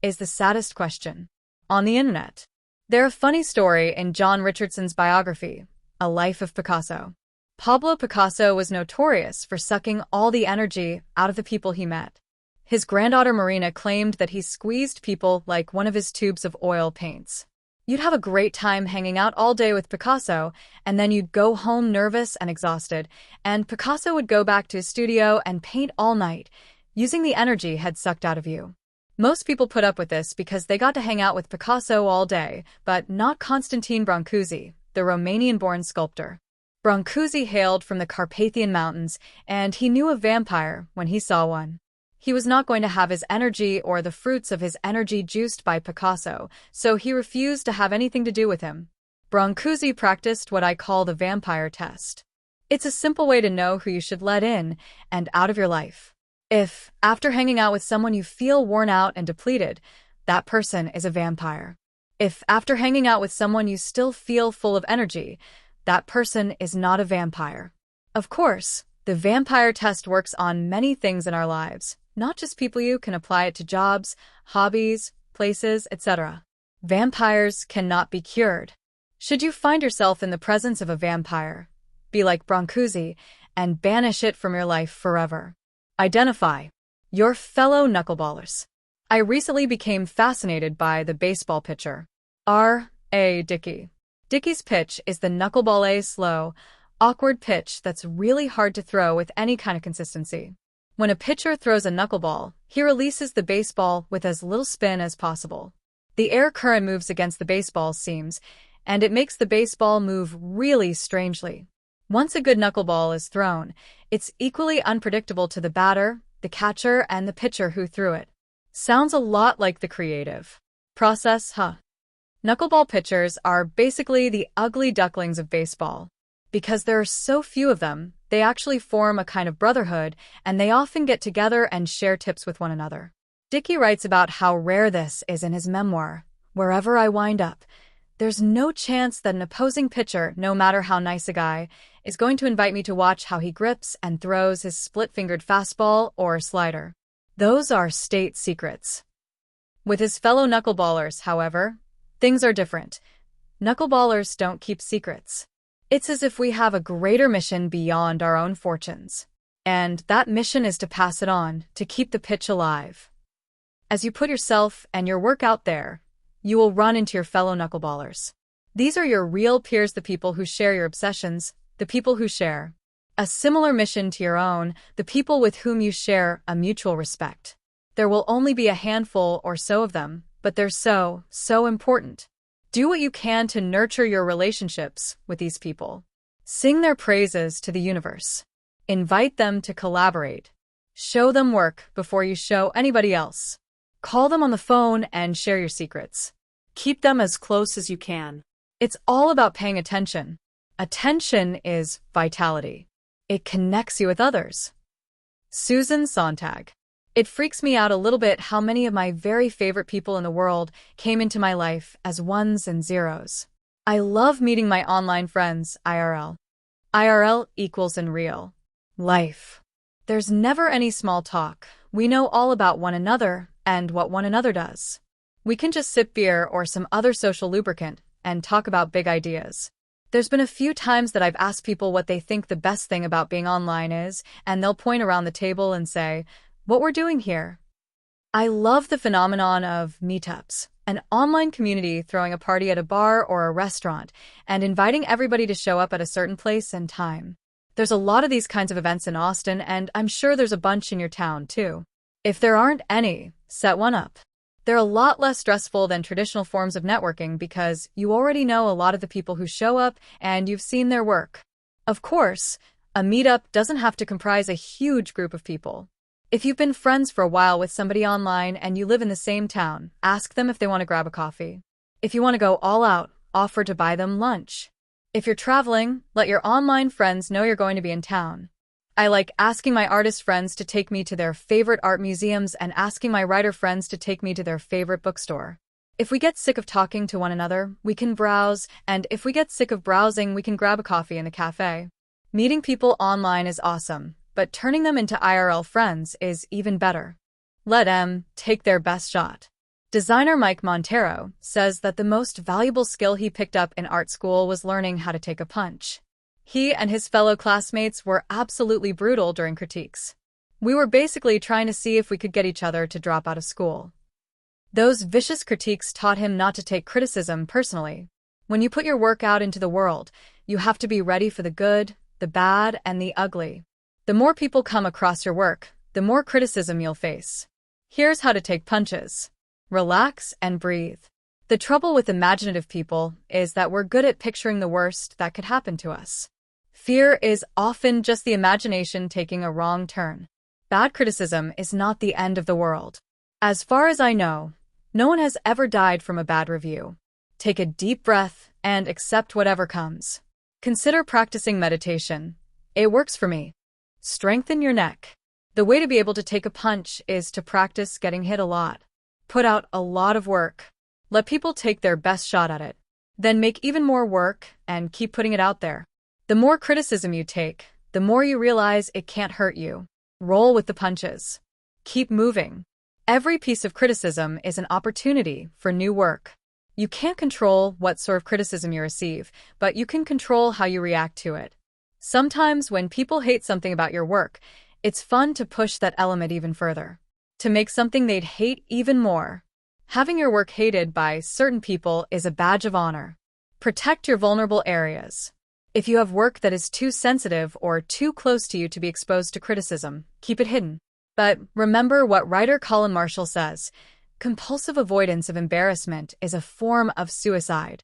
is the saddest question on the internet. There's a funny story in John Richardson's biography, A Life of Picasso. Pablo Picasso was notorious for sucking all the energy out of the people he met. His granddaughter Marina claimed that he squeezed people like one of his tubes of oil paints. You'd have a great time hanging out all day with Picasso, and then you'd go home nervous and exhausted, and Picasso would go back to his studio and paint all night, using the energy he'd sucked out of you. Most people put up with this because they got to hang out with Picasso all day, but not Constantine Brancusi, the Romanian-born sculptor. Brancusi hailed from the Carpathian Mountains, and he knew a vampire when he saw one. He was not going to have his energy or the fruits of his energy juiced by Picasso, so he refused to have anything to do with him. Brancusi practiced what I call the vampire test. It's a simple way to know who you should let in and out of your life. If, after hanging out with someone you feel worn out and depleted, that person is a vampire. If, after hanging out with someone you still feel full of energy, that person is not a vampire. Of course, the vampire test works on many things in our lives, not just people. You can apply it to jobs, hobbies, places, etc. Vampires cannot be cured. Should you find yourself in the presence of a vampire, be like Brancusi and banish it from your life forever. Identify your fellow knuckleballers. I recently became fascinated by the baseball pitcher, R.A. Dickey. Dickey's pitch is the knuckleball, slow, awkward pitch that's really hard to throw with any kind of consistency. When a pitcher throws a knuckleball, he releases the baseball with as little spin as possible. The air current moves against the baseball's seams, and it makes the baseball move really strangely. Once a good knuckleball is thrown, it's equally unpredictable to the batter, the catcher, and the pitcher who threw it. Sounds a lot like the creative process, huh? Knuckleball pitchers are basically the ugly ducklings of baseball. Because there are so few of them, they actually form a kind of brotherhood, and they often get together and share tips with one another. Dickey writes about how rare this is in his memoir, Wherever I Wind Up. There's no chance that an opposing pitcher, no matter how nice a guy, is going to invite me to watch how he grips and throws his split-fingered fastball or slider. Those are state secrets. With his fellow knuckleballers, however, things are different. Knuckleballers don't keep secrets. It's as if we have a greater mission beyond our own fortunes. And that mission is to pass it on, to keep the pitch alive. As you put yourself and your work out there, you will run into your fellow knuckleballers. These are your real peers, the people who share your obsessions, the people who share a similar mission to your own, the people with whom you share a mutual respect. There will only be a handful or so of them, but they're so important. Do what you can to nurture your relationships with these people. Sing their praises to the universe. Invite them to collaborate. Show them work before you show anybody else. Call them on the phone and share your secrets. Keep them as close as you can. It's all about paying attention. Attention is vitality. It connects you with others. Susan Sontag. It freaks me out a little bit how many of my very favorite people in the world came into my life as ones and zeros. I love meeting my online friends, IRL. IRL equals in real life. There's never any small talk, We know all about one another and what one another does. We can just sip beer or some other social lubricant and talk about big ideas. There's been a few times that I've asked people what they think the best thing about being online is, and they'll point around the table and say, "What we're doing here." I love the phenomenon of meetups, an online community throwing a party at a bar or a restaurant and inviting everybody to show up at a certain place and time. There's a lot of these kinds of events in Austin, and I'm sure there's a bunch in your town, too. If there aren't any, set one up. They're a lot less stressful than traditional forms of networking because you already know a lot of the people who show up and you've seen their work. Of course, a meetup doesn't have to comprise a huge group of people. If you've been friends for a while with somebody online and you live in the same town, ask them if they want to grab a coffee. If you want to go all out, offer to buy them lunch. If you're traveling, let your online friends know you're going to be in town. I like asking my artist friends to take me to their favorite art museums and asking my writer friends to take me to their favorite bookstore. If we get sick of talking to one another, we can browse, and if we get sick of browsing, we can grab a coffee in the cafe. Meeting people online is awesome, but turning them into IRL friends is even better. Let them take their best shot. Designer Mike Montero says that the most valuable skill he picked up in art school was learning how to take a punch. He and his fellow classmates were absolutely brutal during critiques. We were basically trying to see if we could get each other to drop out of school. Those vicious critiques taught him not to take criticism personally. When you put your work out into the world, you have to be ready for the good, the bad, and the ugly. The more people come across your work, the more criticism you'll face. Here's how to take punches. Relax and breathe. The trouble with imaginative people is that we're good at picturing the worst that could happen to us. Fear is often just the imagination taking a wrong turn. Bad criticism is not the end of the world. As far as I know, no one has ever died from a bad review. Take a deep breath and accept whatever comes. Consider practicing meditation. It works for me. Strengthen your neck. The way to be able to take a punch is to practice getting hit a lot. Put out a lot of work. Let people take their best shot at it. Then make even more work and keep putting it out there. The more criticism you take, the more you realize it can't hurt you. Roll with the punches. Keep moving. Every piece of criticism is an opportunity for new work. You can't control what sort of criticism you receive, but you can control how you react to it. Sometimes when people hate something about your work, it's fun to push that element even further. To make something they'd hate even more. Having your work hated by certain people is a badge of honor. Protect your vulnerable areas. If you have work that is too sensitive or too close to you to be exposed to criticism, keep it hidden. But remember what writer Colin Marshall says, compulsive avoidance of embarrassment is a form of suicide.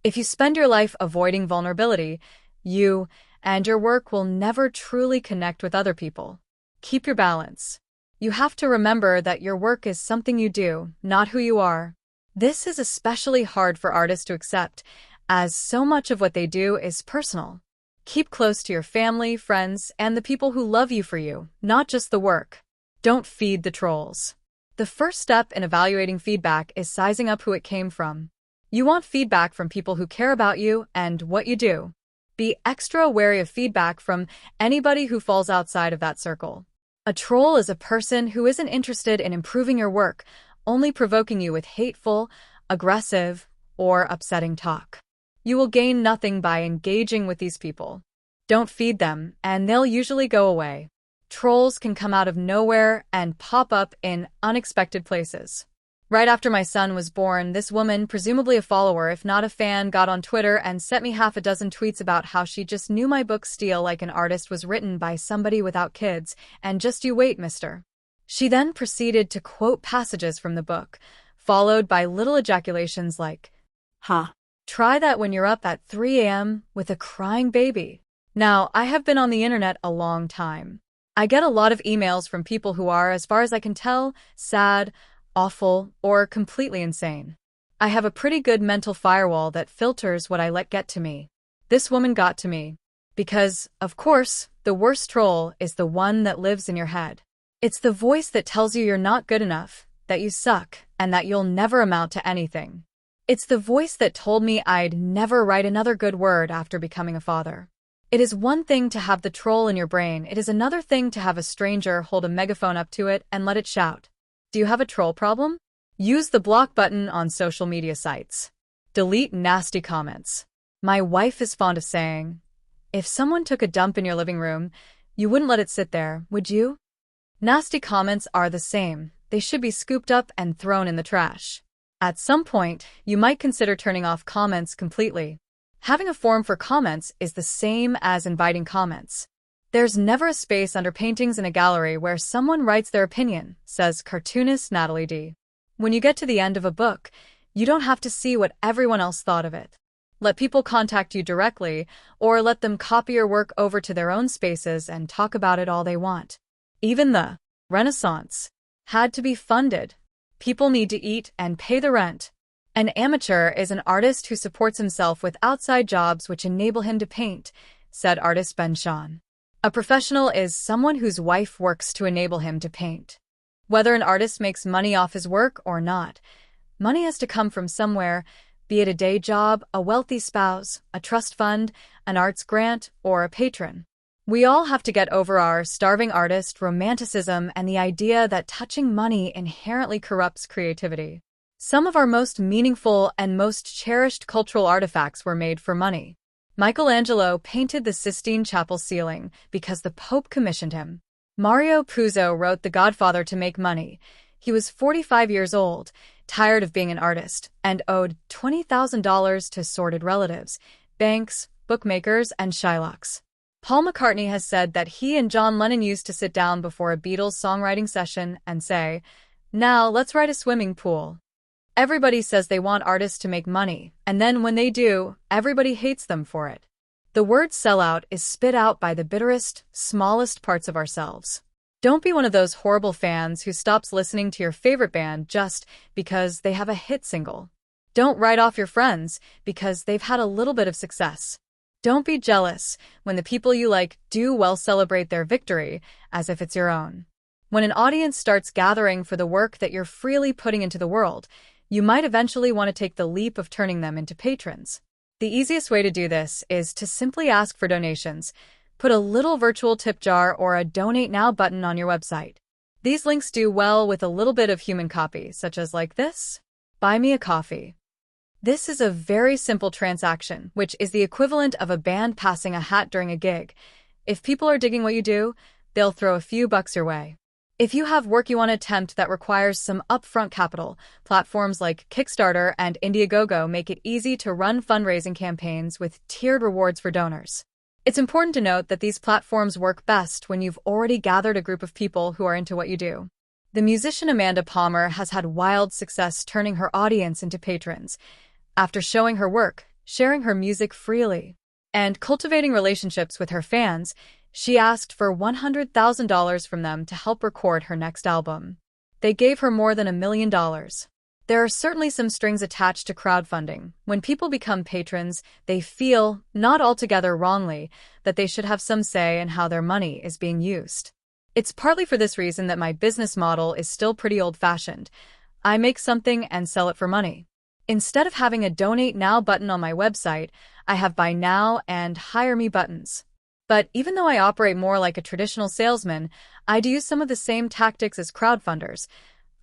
If you spend your life avoiding vulnerability, you and your work will never truly connect with other people. Keep your balance. You have to remember that your work is something you do, not who you are. This is especially hard for artists to accept, as so much of what they do is personal. Keep close to your family, friends, and the people who love you for you, not just the work. Don't feed the trolls. The first step in evaluating feedback is sizing up who it came from. You want feedback from people who care about you and what you do. Be extra wary of feedback from anybody who falls outside of that circle. A troll is a person who isn't interested in improving your work, only provoking you with hateful, aggressive, or upsetting talk. You will gain nothing by engaging with these people. Don't feed them, and they'll usually go away. Trolls can come out of nowhere and pop up in unexpected places. Right after my son was born, this woman, presumably a follower if not a fan, got on Twitter and sent me half a dozen tweets about how she just knew my book Steal Like an Artist was written by somebody without kids, and just you wait, mister. She then proceeded to quote passages from the book, followed by little ejaculations like, "Huh. Try that when you're up at 3 a.m. with a crying baby." Now, I have been on the internet a long time. I get a lot of emails from people who are, as far as I can tell, sad, awful, or completely insane. I have a pretty good mental firewall that filters what I let get to me. This woman got to me. Because, of course, the worst troll is the one that lives in your head. It's the voice that tells you you're not good enough, that you suck, and that you'll never amount to anything. It's the voice that told me I'd never write another good word after becoming a father. It is one thing to have the troll in your brain, it is another thing to have a stranger hold a megaphone up to it and let it shout. Do you have a troll problem? Use the block button on social media sites. Delete nasty comments. My wife is fond of saying, if someone took a dump in your living room, you wouldn't let it sit there, would you? Nasty comments are the same. They should be scooped up and thrown in the trash. At some point, you might consider turning off comments completely. Having a form for comments is the same as inviting comments. There's never a space under paintings in a gallery where someone writes their opinion, says cartoonist Natalie D. When you get to the end of a book, you don't have to see what everyone else thought of it. Let people contact you directly, or let them copy your work over to their own spaces and talk about it all they want. Even the Renaissance had to be funded. People need to eat and pay the rent. An amateur is an artist who supports himself with outside jobs which enable him to paint, said artist Ben Sean. A professional is someone whose wife works to enable him to paint. Whether an artist makes money off his work or not, money has to come from somewhere, be it a day job, a wealthy spouse, a trust fund, an arts grant, or a patron. We all have to get over our starving artist romanticism and the idea that touching money inherently corrupts creativity. Some of our most meaningful and most cherished cultural artifacts were made for money. Michelangelo painted the Sistine Chapel ceiling because the Pope commissioned him. Mario Puzo wrote The Godfather to make money. He was 45 years old, tired of being an artist, and owed $20,000 to sordid relatives, banks, bookmakers, and Shylocks. Paul McCartney has said that he and John Lennon used to sit down before a Beatles songwriting session and say, "Now let's write a swimming pool." Everybody says they want artists to make money, and then when they do, everybody hates them for it. The word sellout is spit out by the bitterest, smallest parts of ourselves. Don't be one of those horrible fans who stops listening to your favorite band just because they have a hit single. Don't write off your friends because they've had a little bit of success. Don't be jealous when the people you like do well. Celebrate their victory as if it's your own. When an audience starts gathering for the work that you're freely putting into the world, you might eventually want to take the leap of turning them into patrons. The easiest way to do this is to simply ask for donations. Put a little virtual tip jar or a Donate Now button on your website. These links do well with a little bit of human copy, such as like this: buy me a coffee. This is a very simple transaction, which is the equivalent of a band passing a hat during a gig. If people are digging what you do, they'll throw a few bucks your way. If you have work you want to attempt that requires some upfront capital, platforms like Kickstarter and Indiegogo make it easy to run fundraising campaigns with tiered rewards for donors. It's important to note that these platforms work best when you've already gathered a group of people who are into what you do. The musician Amanda Palmer has had wild success turning her audience into patrons. After showing her work, sharing her music freely, and cultivating relationships with her fans, she asked for $100,000 from them to help record her next album. They gave her more than $1 million. There are certainly some strings attached to crowdfunding. When people become patrons, they feel, not altogether wrongly, that they should have some say in how their money is being used. It's partly for this reason that my business model is still pretty old-fashioned. I make something and sell it for money. Instead of having a Donate Now button on my website, I have Buy Now and Hire Me buttons. But even though I operate more like a traditional salesman, I do use some of the same tactics as crowdfunders.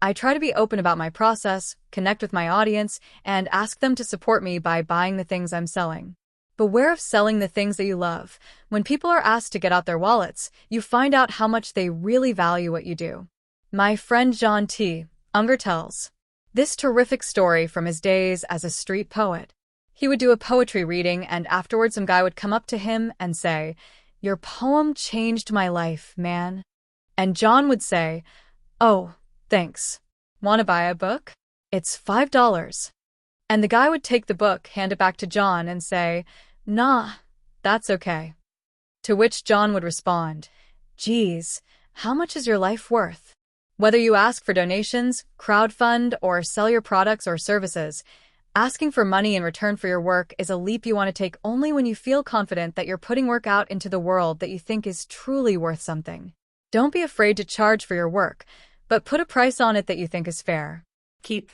I try to be open about my process, connect with my audience, and ask them to support me by buying the things I'm selling. Beware of selling the things that you love. When people are asked to get out their wallets, you find out how much they really value what you do. My friend John T. Unger tells this terrific story from his days as a street poet. He would do a poetry reading, and afterwards some guy would come up to him and say, "Your poem changed my life, man." And John would say, "Oh, thanks. Want to buy a book? It's $5. And the guy would take the book, hand it back to John, and say, "Nah, that's okay." To which John would respond, "Geez, how much is your life worth?" Whether you ask for donations, crowdfund, or sell your products or services, asking for money in return for your work is a leap you want to take only when you feel confident that you're putting work out into the world that you think is truly worth something. Don't be afraid to charge for your work, but put a price on it that you think is fair. Keep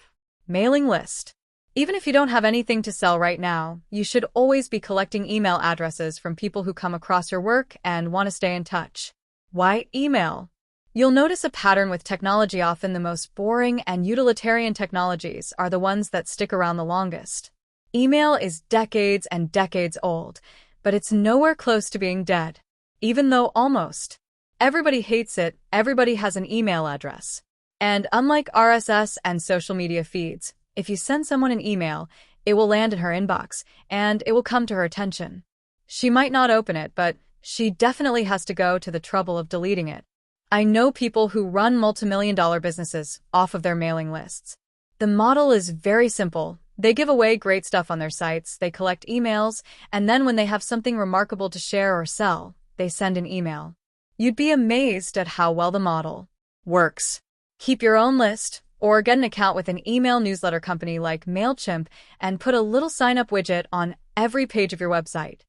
mailing list. Even if you don't have anything to sell right now, you should always be collecting email addresses from people who come across your work and want to stay in touch. Why email? You'll notice a pattern with technology. Often the most boring and utilitarian technologies are the ones that stick around the longest. Email is decades and decades old, but it's nowhere close to being dead. Even though almost everybody hates it, everybody has an email address. And unlike RSS and social media feeds, if you send someone an email, it will land in her inbox, and it will come to her attention. She might not open it, but she definitely has to go to the trouble of deleting it. I know people who run multi-million-dollar businesses off of their mailing lists. The model is very simple. They give away great stuff on their sites, they collect emails, and then when they have something remarkable to share or sell, they send an email. You'd be amazed at how well the model works. Keep your own list, or get an account with an email newsletter company like MailChimp and put a little sign-up widget on every page of your website.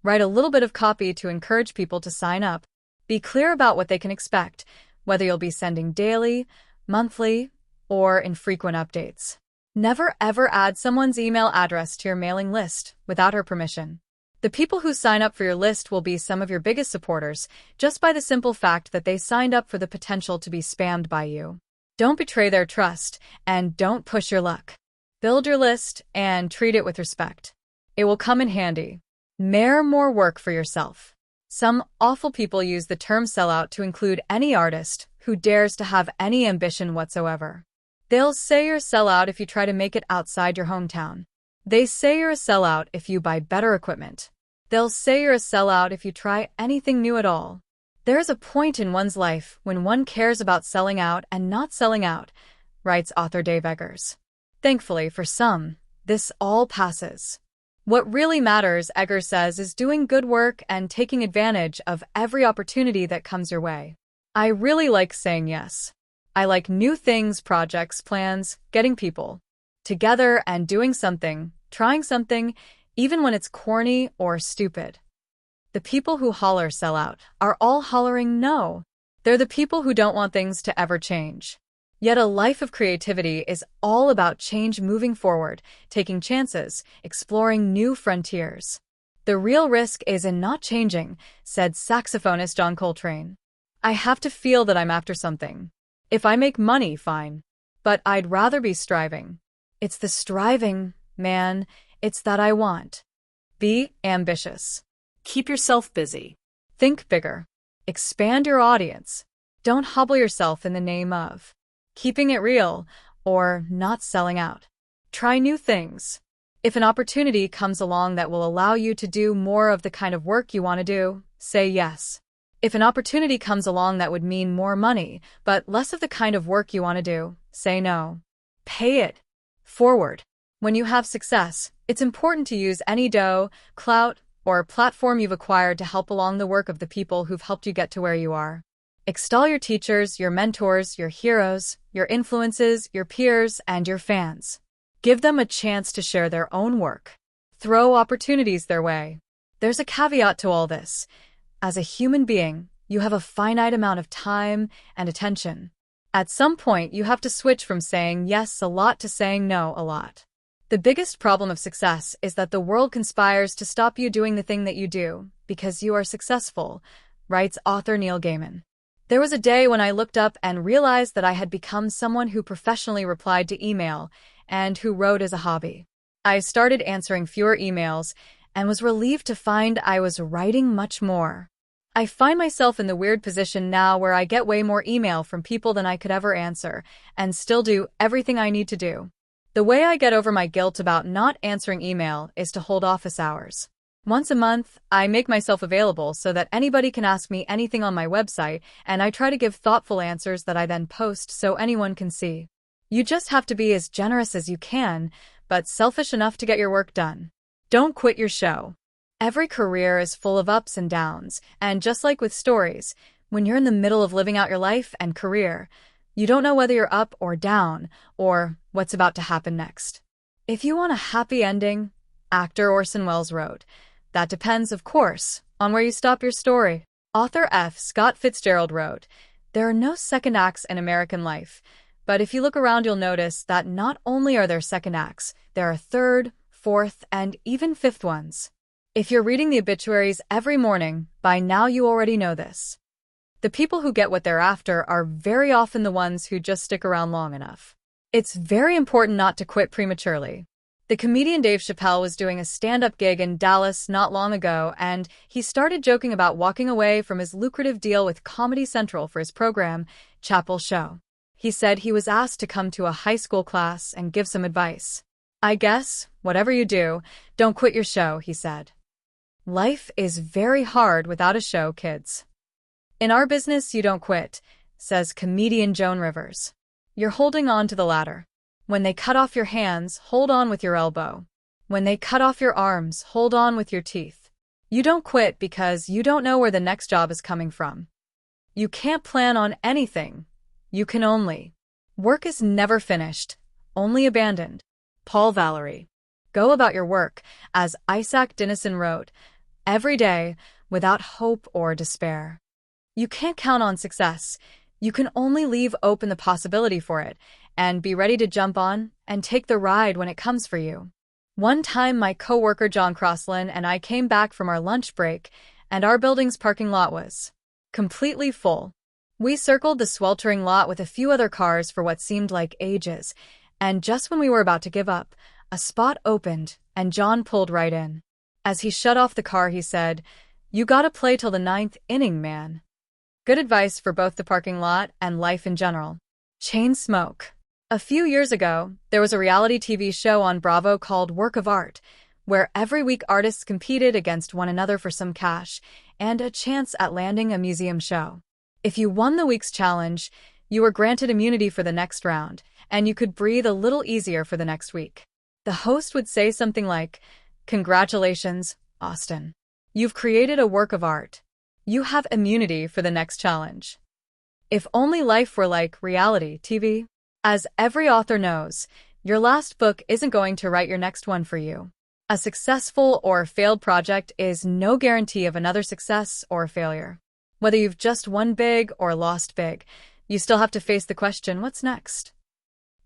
Write a little bit of copy to encourage people to sign up. Be clear about what they can expect, whether you'll be sending daily, monthly, or infrequent updates. Never ever add someone's email address to your mailing list without her permission. The people who sign up for your list will be some of your biggest supporters, just by the simple fact that they signed up for the potential to be spammed by you. Don't betray their trust, and don't push your luck. Build your list and treat it with respect. It will come in handy. More work for yourself. Some awful people use the term sellout to include any artist who dares to have any ambition whatsoever. They'll say you're a sellout if you try to make it outside your hometown. They say you're a sellout if you buy better equipment. They'll say you're a sellout if you try anything new at all. There is a point in one's life when one cares about selling out and not selling out, writes author Dave Eggers. Thankfully for some, this all passes. What really matters, Eggers says, is doing good work and taking advantage of every opportunity that comes your way. I really like saying yes. I like new things, projects, plans, getting people together and doing something, trying something, even when it's corny or stupid. The people who holler sell out are all hollering no. They're the people who don't want things to ever change. Yet a life of creativity is all about change, moving forward, taking chances, exploring new frontiers. The real risk is in not changing, said saxophonist John Coltrane. I have to feel that I'm after something. If I make money, fine. But I'd rather be striving. It's the striving, man. It's that I want. Be ambitious. Keep yourself busy. Think bigger. Expand your audience. Don't hobble yourself in the name of keeping it real or not selling out. Try new things. If an opportunity comes along that will allow you to do more of the kind of work you want to do, say yes. If an opportunity comes along that would mean more money, but less of the kind of work you want to do, say no. Pay it forward. When you have success, it's important to use any dough, clout, or platform you've acquired to help along the work of the people who've helped you get to where you are. Extol your teachers, your mentors, your heroes, your influences, your peers, and your fans. Give them a chance to share their own work. Throw opportunities their way. There's a caveat to all this. As a human being, you have a finite amount of time and attention. At some point, you have to switch from saying yes a lot to saying no a lot. The biggest problem of success is that the world conspires to stop you doing the thing that you do because you are successful, writes author Neil Gaiman. There was a day when I looked up and realized that I had become someone who professionally replied to email and who wrote as a hobby. I started answering fewer emails and was relieved to find I was writing much more. I find myself in the weird position now where I get way more email from people than I could ever answer and still do everything I need to do. The way I get over my guilt about not answering email is to hold office hours. Once a month, I make myself available so that anybody can ask me anything on my website, and I try to give thoughtful answers that I then post so anyone can see. You just have to be as generous as you can, but selfish enough to get your work done. Don't quit your show. Every career is full of ups and downs, and just like with stories, when you're in the middle of living out your life and career, you don't know whether you're up or down, or what's about to happen next. If you want a happy ending, actor Orson Welles wrote, that depends, of course, on where you stop your story. Author F. Scott Fitzgerald wrote, there are no second acts in American life. But if you look around, you'll notice that not only are there second acts, there are third, fourth, and even fifth ones. If you're reading the obituaries every morning, by now you already know this. The people who get what they're after are very often the ones who just stick around long enough. It's very important not to quit prematurely. The comedian Dave Chappelle was doing a stand-up gig in Dallas not long ago, and he started joking about walking away from his lucrative deal with Comedy Central for his program, Chapel Show. He said he was asked to come to a high school class and give some advice. "I guess, whatever you do, don't quit your show," he said. Life is very hard without a show, kids. In our business, you don't quit, says comedian Joan Rivers. You're holding on to the ladder. When they cut off your hands, hold on with your elbow. When they cut off your arms, hold on with your teeth. You don't quit because you don't know where the next job is coming from. You can't plan on anything. You can only. Work is never finished, only abandoned. Paul Valery. Go about your work, as Isaac Dinesen wrote, every day without hope or despair. You can't count on success. You can only leave open the possibility for it and be ready to jump on and take the ride when it comes for you. One time, my coworker John Crosslin and I came back from our lunch break, and our building's parking lot was completely full. We circled the sweltering lot with a few other cars for what seemed like ages, and just when we were about to give up, a spot opened and John pulled right in. As he shut off the car, he said, "You gotta play till the 9th inning, man." Good advice for both the parking lot and life in general. Chain smoke. A few years ago, there was a reality TV show on Bravo called Work of Art, where every week artists competed against one another for some cash and a chance at landing a museum show. If you won the week's challenge, you were granted immunity for the next round, and you could breathe a little easier for the next week. The host would say something like, "Congratulations, Austin. You've created a work of art. You have immunity for the next challenge." If only life were like reality TV. As every author knows, your last book isn't going to write your next one for you. A successful or failed project is no guarantee of another success or failure. Whether you've just won big or lost big, you still have to face the question, what's next?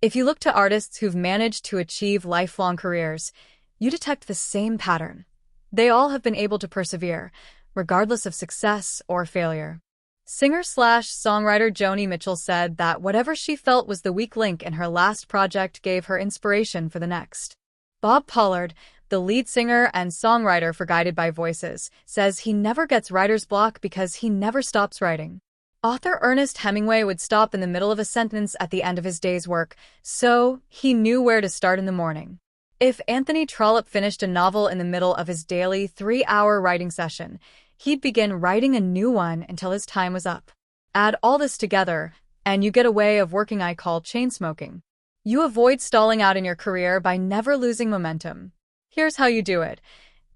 If you look to artists who've managed to achieve lifelong careers, you detect the same pattern. They all have been able to persevere, regardless of success or failure. Singer-slash-songwriter Joni Mitchell said that whatever she felt was the weak link in her last project gave her inspiration for the next. Bob Pollard, the lead singer and songwriter for Guided by Voices, says he never gets writer's block because he never stops writing. Author Ernest Hemingway would stop in the middle of a sentence at the end of his day's work, so he knew where to start in the morning. If Anthony Trollope finished a novel in the middle of his daily 3-hour writing session, he'd begin writing a new one until his time was up. Add all this together, and you get a way of working I call chain smoking. You avoid stalling out in your career by never losing momentum. Here's how you do it.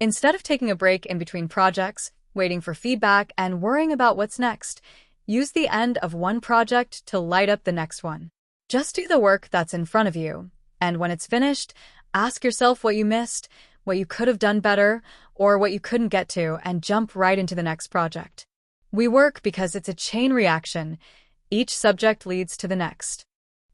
Instead of taking a break in between projects, waiting for feedback, and worrying about what's next, use the end of one project to light up the next one. Just do the work that's in front of you, and when it's finished, ask yourself what you missed, what you could have done better, or what you couldn't get to, and jump right into the next project. We work because it's a chain reaction. Each subject leads to the next.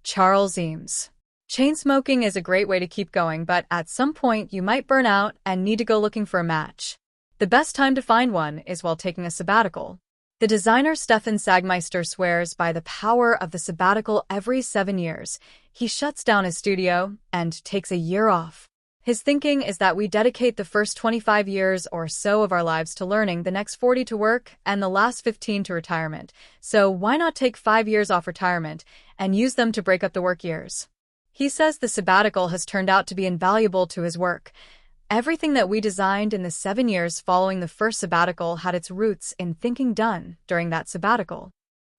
Charles Eames. Chain smoking is a great way to keep going, but at some point you might burn out and need to go looking for a match. The best time to find one is while taking a sabbatical. The designer Stefan Sagmeister swears by the power of the sabbatical every 7 years. He shuts down his studio and takes a year off. His thinking is that we dedicate the first 25 years or so of our lives to learning, the next 40 to work, and the last 15 to retirement. So why not take 5 years off retirement and use them to break up the work years? He says the sabbatical has turned out to be invaluable to his work. Everything that we designed in the 7 years following the first sabbatical had its roots in thinking done during that sabbatical.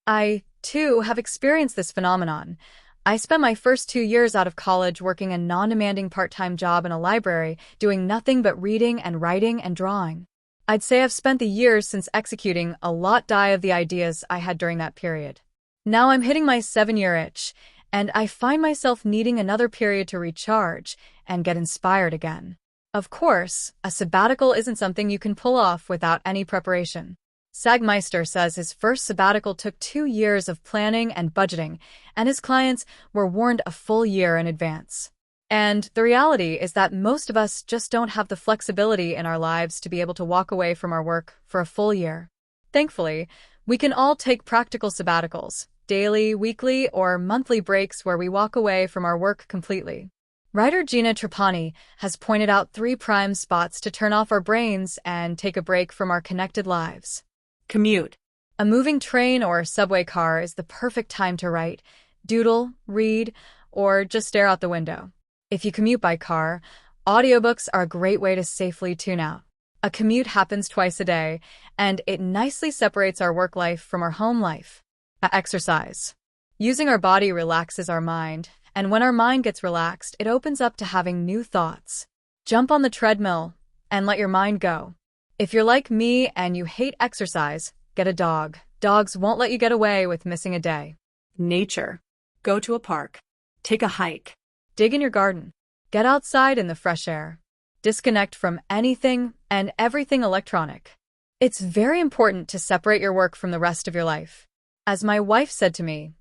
I, too, have experienced this phenomenon. I spent my first 2 years out of college working a non-demanding part-time job in a library, doing nothing but reading and writing and drawing. I'd say I've spent the years since executing a lot of the ideas I had during that period. Now I'm hitting my 7-year itch, and I find myself needing another period to recharge and get inspired again. Of course, a sabbatical isn't something you can pull off without any preparation. Sagmeister says his first sabbatical took 2 years of planning and budgeting, and his clients were warned a full year in advance. And the reality is that most of us just don't have the flexibility in our lives to be able to walk away from our work for a full year. Thankfully, we can all take practical sabbaticals, daily, weekly, or monthly breaks where we walk away from our work completely. Writer Gina Trapani has pointed out 3 prime spots to turn off our brains and take a break from our connected lives. Commute. A moving train or subway car is the perfect time to write, doodle, read, or just stare out the window. If you commute by car, audiobooks are a great way to safely tune out. A commute happens twice a day, and it nicely separates our work life from our home life. Exercise. Using our body relaxes our mind, and when our mind gets relaxed, it opens up to having new thoughts. Jump on the treadmill and let your mind go. If you're like me and you hate exercise, get a dog. Dogs won't let you get away with missing a day. Nature. Go to a park. Take a hike. Dig in your garden. Get outside in the fresh air. Disconnect from anything and everything electronic. It's very important to separate your work from the rest of your life. As my wife said to me,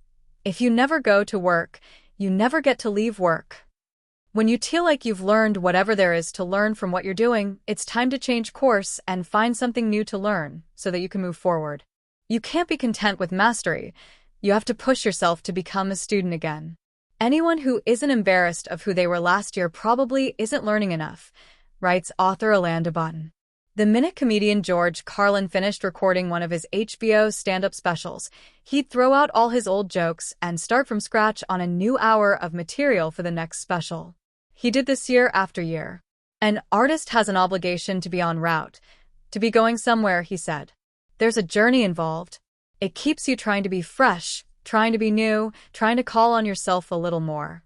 if you never go to work, you never get to leave work. When you feel like you've learned whatever there is to learn from what you're doing, it's time to change course and find something new to learn so that you can move forward. You can't be content with mastery. You have to push yourself to become a student again. Anyone who isn't embarrassed of who they were last year probably isn't learning enough, writes author Alanda Button. The minute comedian George Carlin finished recording one of his HBO stand-up specials, he'd throw out all his old jokes and start from scratch on a new hour of material for the next special. He did this year after year. An artist has an obligation to be en route, to be going somewhere, he said. There's a journey involved. It keeps you trying to be fresh, trying to be new, trying to call on yourself a little more.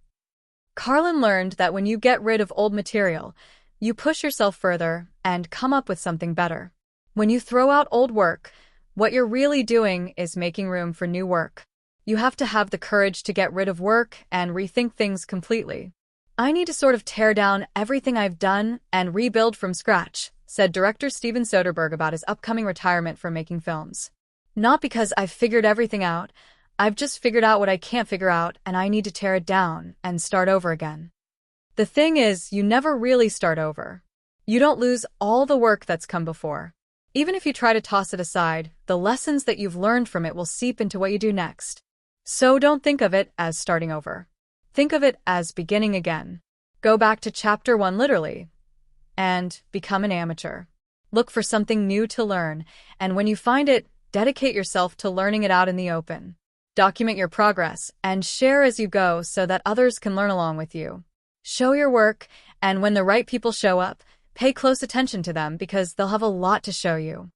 Carlin learned that when you get rid of old material, you push yourself further and come up with something better. When you throw out old work, what you're really doing is making room for new work. You have to have the courage to get rid of work and rethink things completely. I need to sort of tear down everything I've done and rebuild from scratch, said director Steven Soderbergh about his upcoming retirement from making films. Not because I've figured everything out, I've just figured out what I can't figure out, and I need to tear it down and start over again. The thing is, you never really start over. You don't lose all the work that's come before. Even if you try to toss it aside, the lessons that you've learned from it will seep into what you do next. So don't think of it as starting over. Think of it as beginning again. Go back to chapter 1 literally, and become an amateur. Look for something new to learn, and when you find it, dedicate yourself to learning it out in the open. Document your progress and share as you go so that others can learn along with you. Show your work, and when the right people show up, pay close attention to them because they'll have a lot to show you.